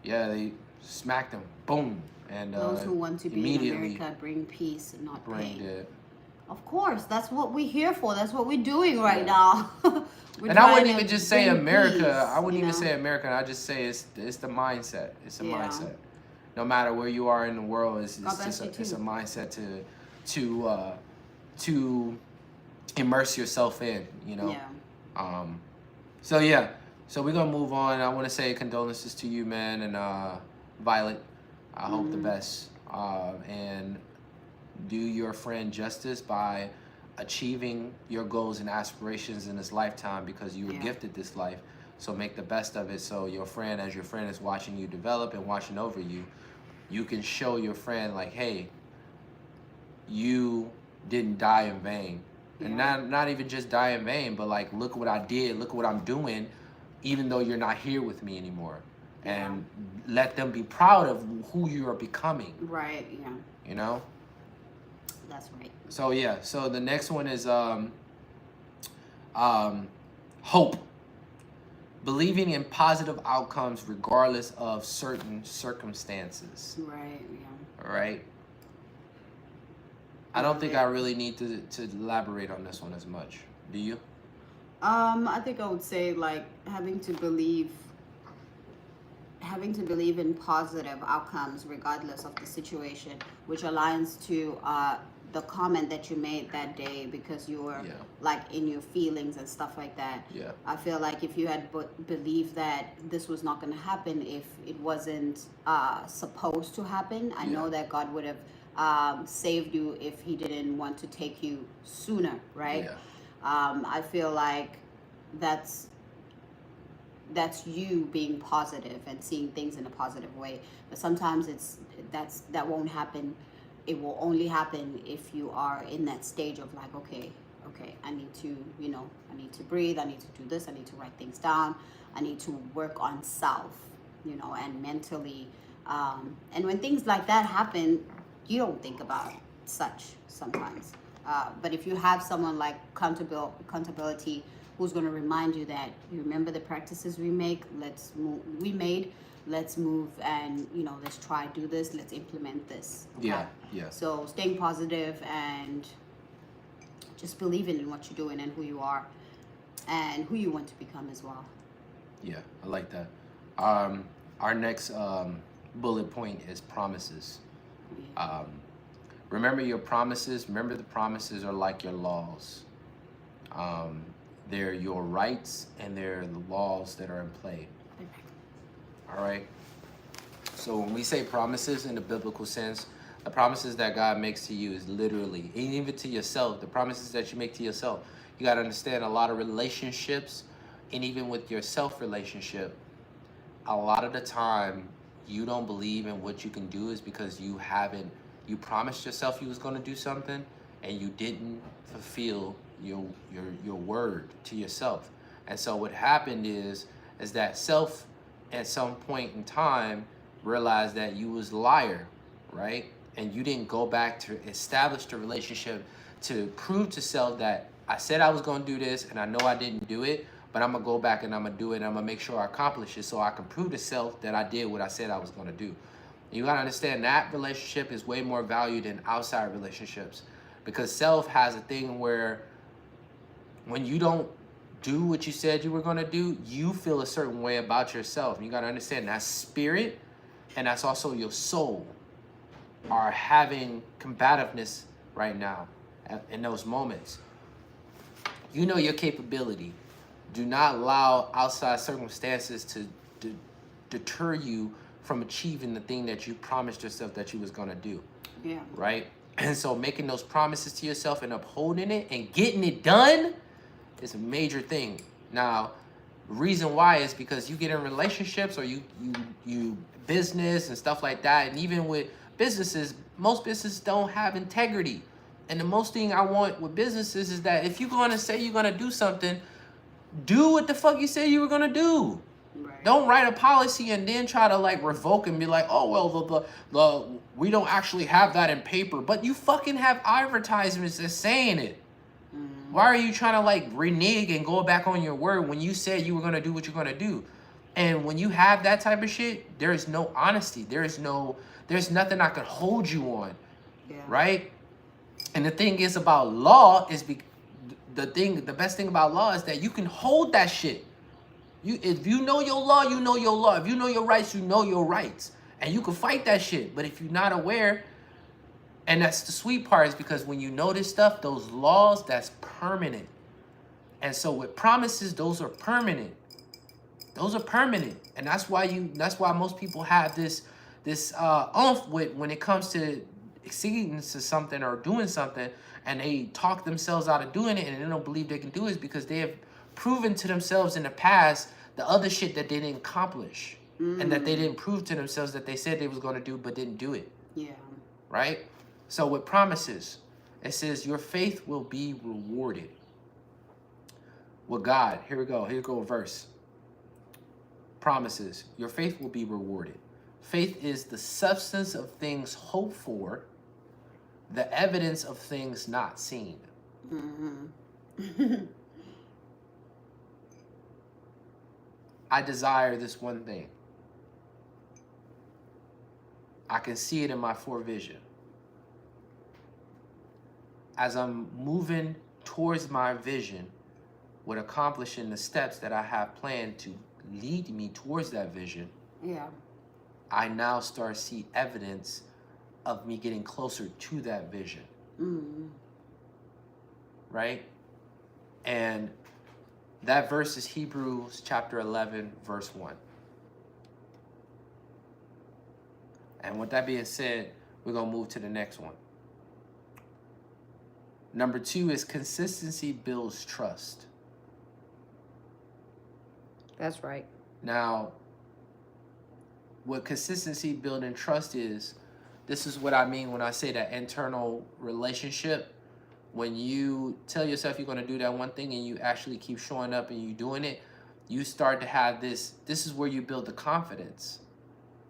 they smacked him. Boom. And those who want to be in America bring peace, not brain pain. dead. Of course, that's what we're here for. That's what we're doing right now. And I wouldn't even just say America. Peace, I wouldn't even say America. I just say it's the mindset. It's a mindset. No matter where you are in the world, it's a mindset to immerse yourself in. You know. Yeah. So we're gonna move on. I want to say condolences to you, man, and Violet. I hope the best. And do your friend justice by achieving your goals and aspirations in this lifetime, because you were gifted this life. So make the best of it. So your friend, as your friend is watching you develop and watching over you, you can show your friend like, hey, you didn't die in vain. And not even just die in vain, but like, look what I did, look what I'm doing, even though you're not here with me anymore. And let them be proud of who you are becoming. Right, yeah. You know? That's right. So yeah, so the next one is hope. Believing in positive outcomes regardless of certain circumstances. Right, yeah. All right? I don't think I really need to elaborate on this one as much. Do you? I think I would say like having to believe in positive outcomes regardless of the situation, which aligns to the comment that you made that day, because you were like in your feelings and stuff like that. Yeah. I feel like if you had believed that this was not going to happen, if it wasn't supposed to happen, I know that God would have saved you if he didn't want to take you sooner, right? I feel like that's you being positive and seeing things in a positive way. But sometimes that won't happen. It will only happen if you are in that stage of like, okay, I need to, I need to breathe, I need to do this, I need to write things down, I need to work on self, and mentally. And when things like that happen, you don't think about such sometimes. But if you have someone like accountability, who's going to remind you that you remember the practices we made, let's move and let's try do this, let's implement this. Okay? Yeah. So staying positive and just believing in what you're doing and who you are and who you want to become as well. Yeah, I like that. Our next bullet point is promises. Remember your promises. Remember the promises are like your laws. They're your rights and they're the laws that are in play. All right. So when we say promises in the biblical sense, the promises that God makes to you is literally, and even to yourself, the promises that you make to yourself. You got to understand a lot of relationships, and even with your self relationship, a lot of the time you don't believe in what you can do is because you promised yourself you was going to do something and you didn't fulfill your word to yourself. And so what happened is that self at some point in time realized that you was a liar, right? And you didn't go back to establish the relationship to prove to self that I said I was going to do this and I know I didn't do it, but I'm going to go back and I'm going to do it and I'm going to make sure I accomplish it so I can prove to self that I did what I said I was going to do. You got to understand that relationship is way more valued than outside relationships, because self has a thing where when you don't do what you said you were going to do, you feel a certain way about yourself. You got to understand that spirit and that's also your soul are having combativeness right now in those moments. You know your capability. Do not allow outside circumstances to deter you from achieving the thing that you promised yourself that you was going to do. Yeah. Right? And so making those promises to yourself and upholding it and getting it done is a major thing. Now, the reason why is because you get in relationships or you business and stuff like that. And even with businesses, most businesses don't have integrity. And the most thing I want with businesses is that if you're going to say you're going to do something, do what the fuck you say you were going to do. Right. Don't write a policy and then try to like revoke and be like, oh, well, the we don't actually have that in paper. But you fucking have advertisements that's saying it. Why are you trying to like renege and go back on your word when you said you were going to do what you're going to do? And when you have that type of shit, there is no honesty. There's nothing I could hold you on. Yeah. Right? And the thing is about law is the best thing about law is that you can hold that shit. If you know your law, you know your law. If you know your rights, you know your rights. And you can fight that shit. But if you're not aware, and that's the sweet part, is because when you know this stuff, those laws, that's permanent. And so with promises, those are permanent. Those are permanent. And that's why most people have this oomph with when it comes to exceeding to something or doing something, and they talk themselves out of doing it, and they don't believe they can do it because they have proven to themselves in the past the other shit that they didn't accomplish, and that they didn't prove to themselves that they said they was going to do but didn't do it. Yeah. Right? So with promises, it says your faith will be rewarded. With God, here we go. Here go a verse. Promises, your faith will be rewarded. Faith is the substance of things hoped for, the evidence of things not seen. I desire this one thing. I can see it in my forevision. As I'm moving towards my vision, with accomplishing the steps that I have planned to lead me towards that vision, Yeah. I now start to see evidence of me getting closer to that vision. Right? And that verse is Hebrews chapter 11, verse 1. And with that being said, we're going to move to the next one. Number 2 is consistency builds trust. That's right. Now, what consistency building trust is, this is what I mean when I say that internal relationship. When you tell yourself you're going to do that one thing and you actually keep showing up and you doing it, you start to have this is where you build the confidence.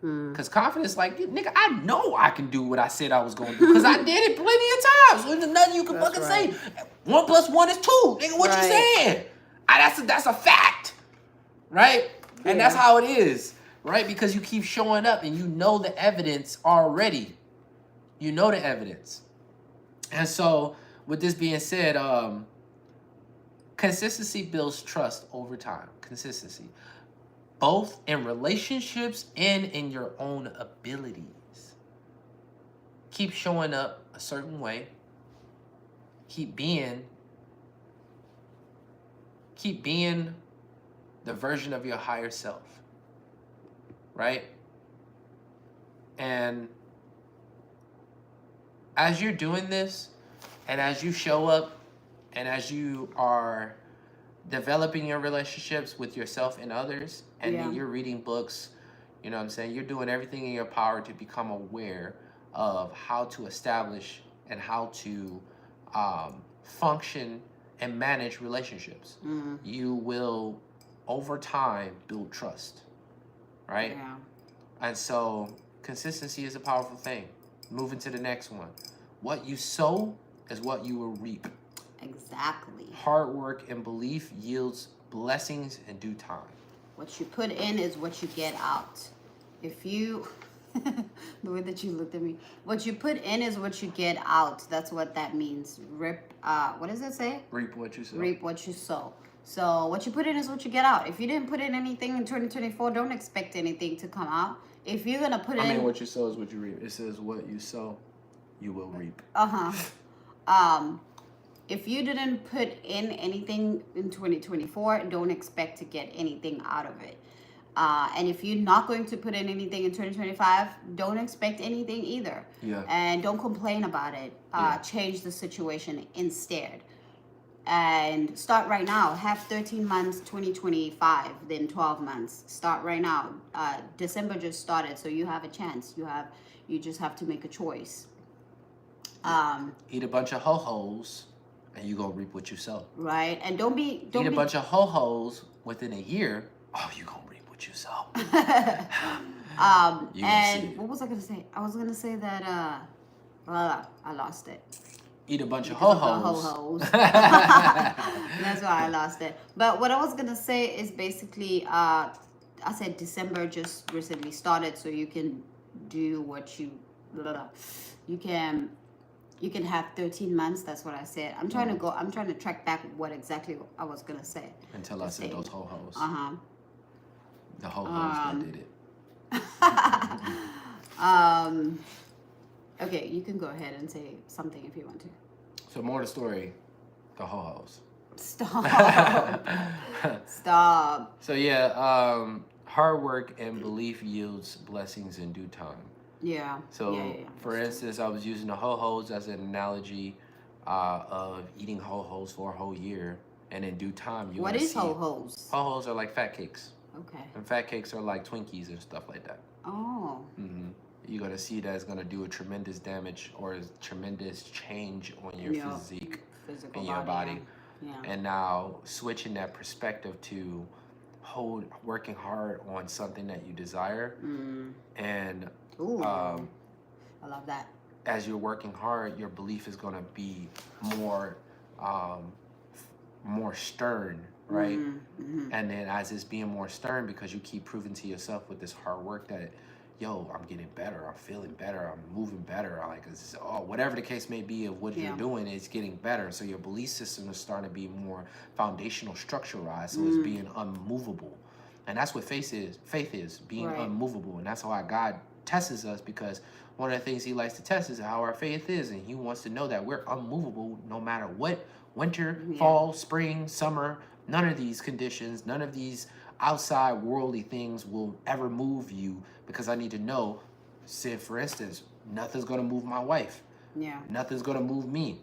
Because confidence, like, nigga, I know I can do what I said I was going to do. Because I did it plenty of times. So there's nothing you can That's fucking right. say. 1 + 1 is 2. Nigga, what you saying? That's a fact. Right? And that's how it is. Right? Because you keep showing up and you know the evidence already. You know the evidence. And so, with this being said, consistency builds trust over time. Consistency. Both in relationships and in your own abilities. Keep showing up a certain way. Keep being the version of your higher self. Right? And as you're doing this, and as you show up, and as you are developing your relationships with yourself and others, and then you're reading books, you know what I'm saying? You're doing everything in your power to become aware of how to establish and how to function and manage relationships. You will, over time, build trust, right? Yeah. And so consistency is a powerful thing. Moving to the next one. What you sow is what you will reap. Exactly. Hard work and belief yields blessings in due time. What you put in is what you get out. If you, the way that you looked at me, what you put in is what you get out. That's what that means. What does it say? Reap what you sow. Reap what you sow. So what you put in is what you get out. If you didn't put in anything in 2024, don't expect anything to come out. If you're gonna put in, what you sow is what you reap. It says what you sow, you will reap. If you didn't put in anything in 2024, don't expect to get anything out of it. And if you're not going to put in anything in 2025, don't expect anything either. Yeah. And don't complain about it. Change the situation instead. And start right now. Have 13 months, 2025, then 12 months. Start right now. December just started, so you have a chance. You just have to make a choice. Eat a bunch of ho-hos, and you gonna reap what you sow. Right, and don't be Eat a bunch of ho-hos within a year. Oh, you gonna reap what you sow. And what was I gonna say? I was gonna say that I lost it. Eat a bunch of Because ho-hos. of the ho-hos. That's why I lost it. But what I was gonna say is basically, I said December just recently started, so you can do what you can have 13 months. That's what I said. I'm trying to track back what exactly I was gonna say. Until I said those ho-hos. The ho-hos that did it. Okay, you can go ahead and say something if you want to. So more of the story, the ho-hos. Stop. Stop. So yeah, hard work and belief yields blessings in due time. Yeah. So, for instance, I was using the ho-hos as an analogy of eating ho-hos for a whole year, and in due time, you're What gonna is see ho-hos? ho-hos are like fat cakes, Okay. and fat cakes are like Twinkies and stuff like that. Oh. You're gonna see that it's gonna do a tremendous damage or a tremendous change on your physique Physical and your body. Yeah. And now switching that perspective to working hard on something that you desire, and Ooh. I love that. as you're working hard, your belief is gonna be more more stern, right? And then as it's being more stern, because you keep proving to yourself with this hard work that, yo, I'm getting better, I'm feeling better, I'm moving better, like whatever the case may be of what you're doing, is getting better. So your belief system is starting to be more foundational, structuralized, so it's being unmovable. And that's what faith is being unmovable. And that's why God tests us, because one of the things he likes to test is how our faith is, and he wants to know that we're unmovable no matter what. Winter, fall, spring, summer, none of these conditions, none of these outside worldly things will ever move you, because I need to know, say for instance, nothing's going to move my wife. Yeah. Nothing's going to move me.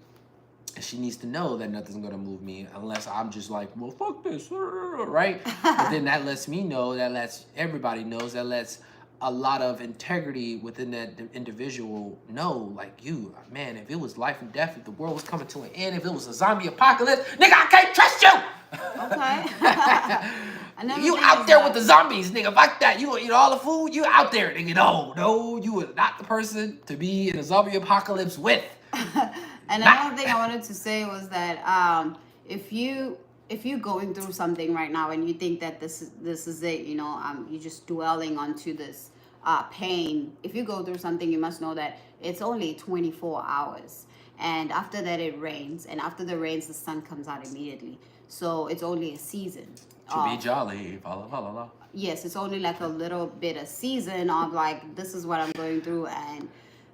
And she needs to know that nothing's going to move me unless I'm just like, well, fuck this, right? But then that lets me know, that lets everybody knows, that lets a lot of integrity within that individual know, like, you, man, if it was life and death, if the world was coming to an end, if it was a zombie apocalypse, nigga, I can't trust you! Okay. You out there with the zombies, nigga. Fuck that. You eat all the food. You out there, nigga. No, you are not the person to be in a zombie apocalypse with. And another thing I wanted to say was that if you going through something right now and you think that this is it, you're just dwelling onto this pain. If you go through something, you must know that it's only 24 hours, and after that it rains, and after the rains the sun comes out immediately. So it's only a season. To be jolly, la. Yes, it's only like a little bit of season of like, this is what I'm going through, and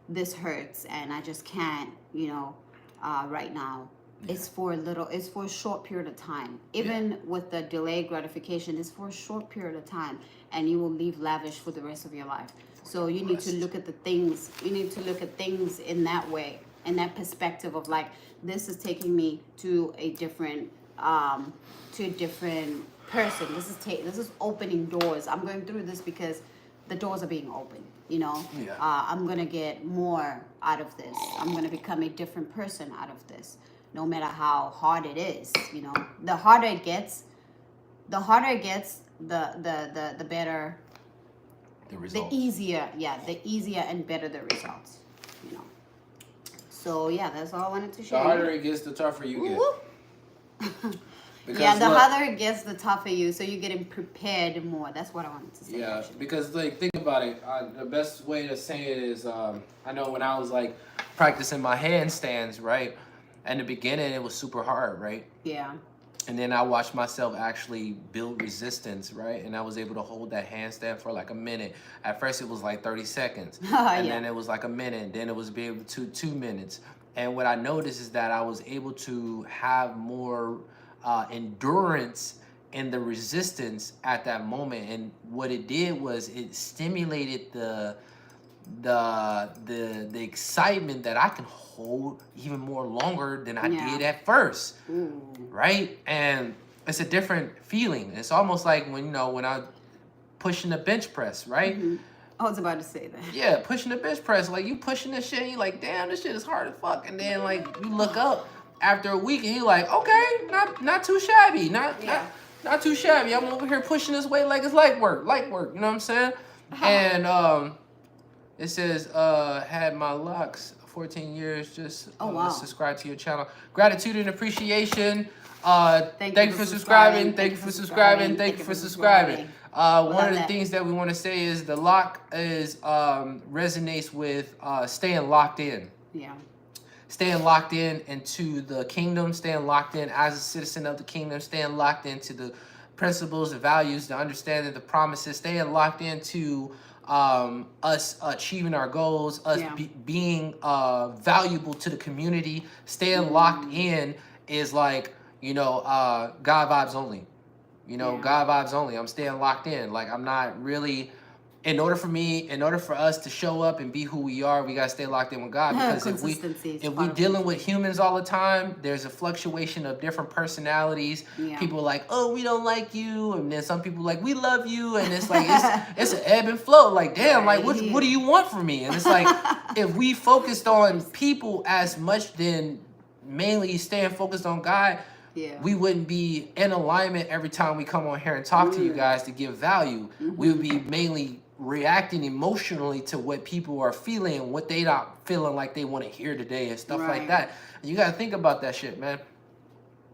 this hurts, and I just can't, right now. Yeah. It's for a short period of time. Even with the delayed gratification, it's for a short period of time, and you will leave lavish for the rest of your life. So you need to look at things in that way, in that perspective of like, this is taking me to a different person. This is opening doors. I'm going through this because the doors are being opened. I'm gonna get more out of this. I'm gonna become a different person out of this. No matter how hard it is, the harder it gets, the better the results. The easier and better the results. So yeah, that's all I wanted to share. The harder it gets, the tougher you get. Yeah, the harder it gets, the tougher you. So you're getting prepared more. That's what I wanted to say. Yeah, because like, think about it. The best way to say it is, I know when I was like practicing my handstands, right? In the beginning, it was super hard, right? Yeah. And then I watched myself actually build resistance, right? And I was able to hold that handstand for like a minute. At first, it was like 30 seconds. And then it was like a minute. Then it was be able to 2 minutes. And what I noticed is that I was able to have more endurance in the resistance at that moment. And what it did was it stimulated the excitement that I can hold even more longer than I did at first. Ooh. Right? And it's a different feeling. It's almost like when I pushing the bench press, right? Mm-hmm. I was about to say that. Yeah, pushing the bench press, like you pushing this shit and you like, damn, this shit is hard as fuck. And then like you look up after a week and you're like, okay, not too shabby, not too shabby. I'm over here pushing this weight like it's light work, you know what I'm saying? And it says, had my locks 14 years, just subscribe to your channel. Gratitude and appreciation. Thank you for subscribing. Thank you for subscribing. Thank you for subscribing. One of the things that we want to say is the lock is resonates with staying locked in. Yeah. Staying locked in into the kingdom, staying locked in as a citizen of the kingdom, staying locked into the principles, the values, the understanding, the promises, staying locked into us achieving our goals, us being valuable to the community. Staying locked in is like, God vibes only. You know, Yeah. God vibes only. I'm staying locked in. Like, I'm not really. In order for us to show up and be who we are, we gotta stay locked in with God. Because Consistency is if we part of dealing it. with humans all the time, there's a fluctuation of different personalities. Yeah. People like, oh, we don't like you, and then some people like, we love you, and it's like it's an ebb and flow. Like, damn, like what do you want from me? And it's like, if we focused on people as much, then mainly staying focused on God, Yeah. we wouldn't be in alignment every time we come on here and talk to you guys to give value. We would be mainly reacting emotionally to what people are feeling and what they not feeling like they want to hear today and stuff like that. And you got to think about that shit, man.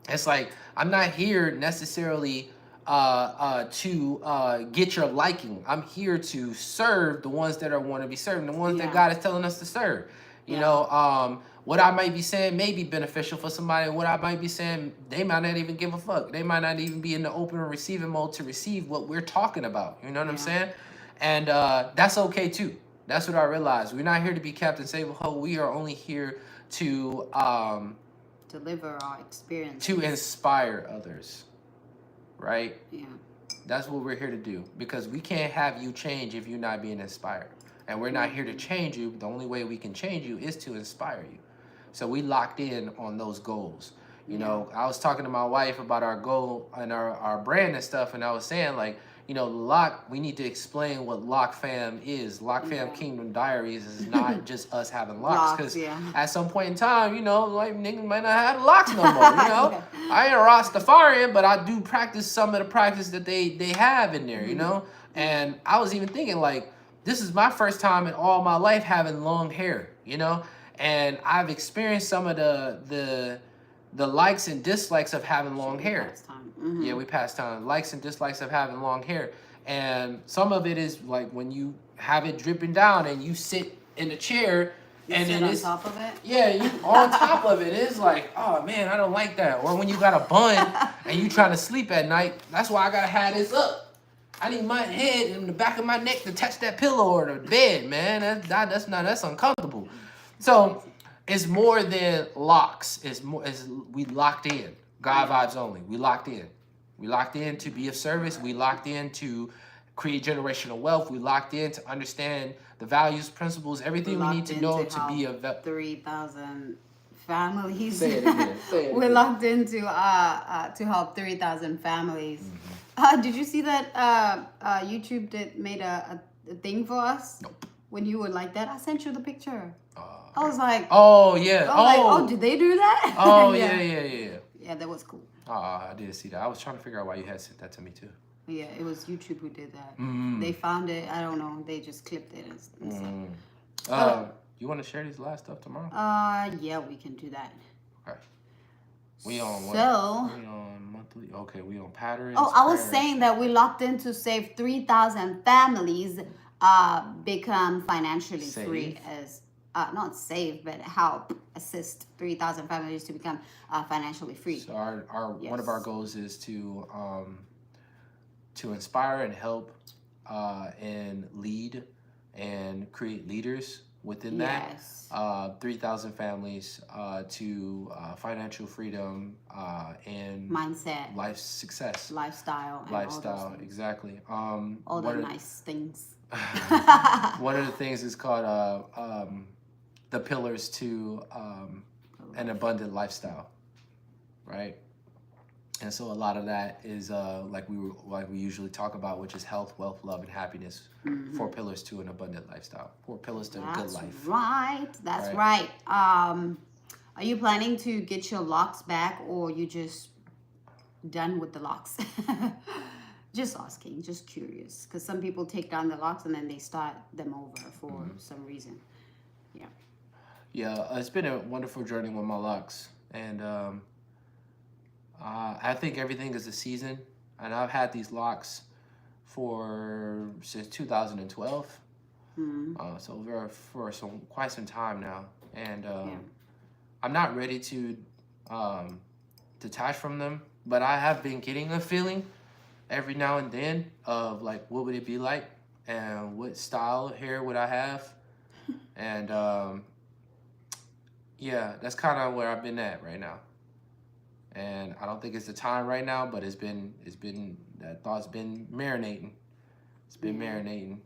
It's like, I'm not here necessarily to get your liking. I'm here to serve the ones that are want to be served, the ones that God is telling us to serve. You know, what I might be saying may be beneficial for somebody. What I might be saying, they might not even give a fuck. They might not even be in the open and receiving mode to receive what we're talking about. You know what I'm saying? And that's okay too. That's what I realized. We're not here to be Captain Save-A-Ho. We are only here to deliver our experience. To inspire others. Right? Yeah. That's what we're here to do. Because we can't have you change if you're not being inspired. And we're not here to change you. The only way we can change you is to inspire you. So we locked in on those goals. You know, I was talking to my wife about our goal and our brand and stuff, and I was saying, like, you know, we need to explain what LocFam is. LocFam Kingdom Diaries is not just us having locks. Because at some point in time, you know, like, niggas might not have locks no more, you know? I ain't a Rastafarian, but I do practice some of the practice that they have in there, you know? And I was even thinking, like, this is my first time in all my life having long hair, you know? And I've experienced some of the likes and dislikes of having long hair. Yeah, we passed time. Likes and dislikes of having long hair. And some of it is like when you have it dripping down and you sit in a chair and then it's on top of it? Yeah, you on top of it. It's like, oh man, I don't like that. Or when you got a bun and you trying to sleep at night, that's why I gotta have this up. I need my head in the back of my neck to touch that pillow or the bed, man. That's uncomfortable. So it's more than locks. We locked in. God vibes only. We locked in. We locked in to be of service. We locked in to create generational wealth. We locked in to understand the values, principles, everything we need to know to be a 3,000 families. Say it again. We're locked into to help 3,000 families. Did you see that YouTube made a thing for us? Nope. When you were like that, I sent you the picture. I was like, oh yeah. Oh, did they do that? Oh yeah. Yeah, that was cool. I didn't see that. I was trying to figure out why you had sent that to me too. Yeah, it was YouTube who did that. They found it. I don't know. They just clipped it and stuff. You want to share these last stuff tomorrow? Yeah, we can do that. Okay. We on what? So, we on monthly. Okay, we on patterns. Oh, I was saying that we locked in to save 3,000 families become financially free as not save, but help assist 3,000 families to become financially free. So one of our goals is to inspire and help and lead and create leaders within that. 3,000 families to financial freedom and mindset, life success, lifestyle, all those exactly. All the nice things. One of the things is called the pillars to an abundant lifestyle, right? And so a lot of that is like we usually talk about, which is health, wealth, love, and happiness. 4 pillars to an abundant lifestyle. 4 pillars to a good life. That's right. Are you planning to get your locks back, or you just done with the locks? Just asking, just curious, because some people take down the locks and then they start them over for some reason. Yeah, it's been a wonderful journey with my locks, and I think everything is a season, and I've had these locks since 2012, so for quite some time now, and I'm not ready to detach from them, but I have been getting a feeling every now and then of like, what would it be like, and what style of hair would I have, and yeah, that's kind of where I've been at right now. and I don't think it's the time right now, but it's been that thought's been marinating. It's been marinating.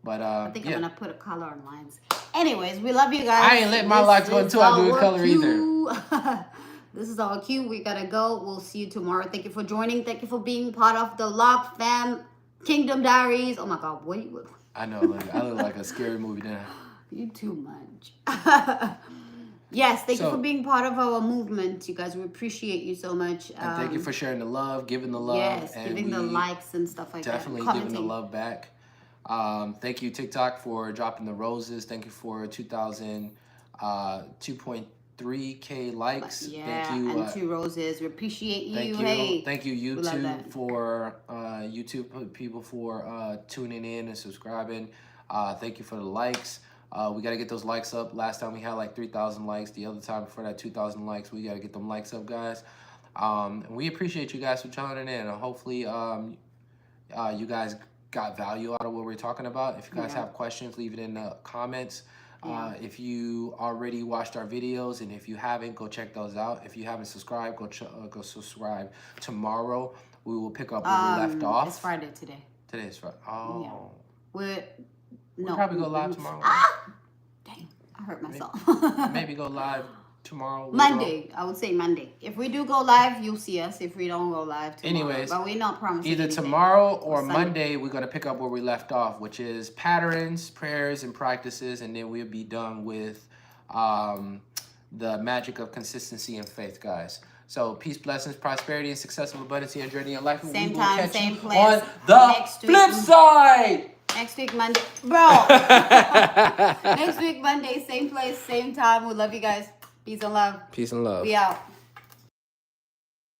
But I think yeah. I'm gonna put a color on lines. Anyways, we love you guys. I ain't let my locks go until I do a color either. This is our cue. We gotta go. We'll see you tomorrow. Thank you for joining. Thank you for being part of the Lock Fam Kingdom Diaries. Oh my God, what are you? I know, I look like a scary movie now. You too much. Yes, thank you for being part of our movement, you guys. We appreciate you so much. And thank you for sharing the love, giving the love. Yes, and giving the likes and stuff like definitely that. Definitely giving the love back. Thank you, TikTok, for dropping the roses. Thank you for 2.3K likes. Yeah, thank you, and 2 roses. We appreciate you. Thank you. Hey, thank you, YouTube people for tuning in and subscribing. Thank you for the likes. We got to get those likes up. Last time we had like 3,000 likes. The other time before that, 2,000 likes. We got to get them likes up, guys. And we appreciate you guys for joining in. And hopefully you guys got value out of what we're talking about. If you guys have questions, leave it in the comments. If you already watched our videos, and if you haven't, go check those out. If you haven't subscribed, go subscribe. Tomorrow we will pick up where we left off. It's Friday today. Today is Friday. Oh. Yeah. We'll probably go live tomorrow. Dang, I hurt myself. Maybe go live tomorrow. Monday. I would say Monday. If we do go live, you'll see us. If we don't go live tomorrow. Anyways, but we're not promising either anything. tomorrow or Monday, we're going to pick up where we left off, which is patterns, prayers, and practices, and then we'll be done with the magic of consistency and faith, guys. So peace, blessings, prosperity, and success of abundance in your journey in life. Same time, same place. On the flip side. Next week, Monday. Bro. Next week, Monday, same place, same time. We love you guys. Peace and love. Peace and love. We out.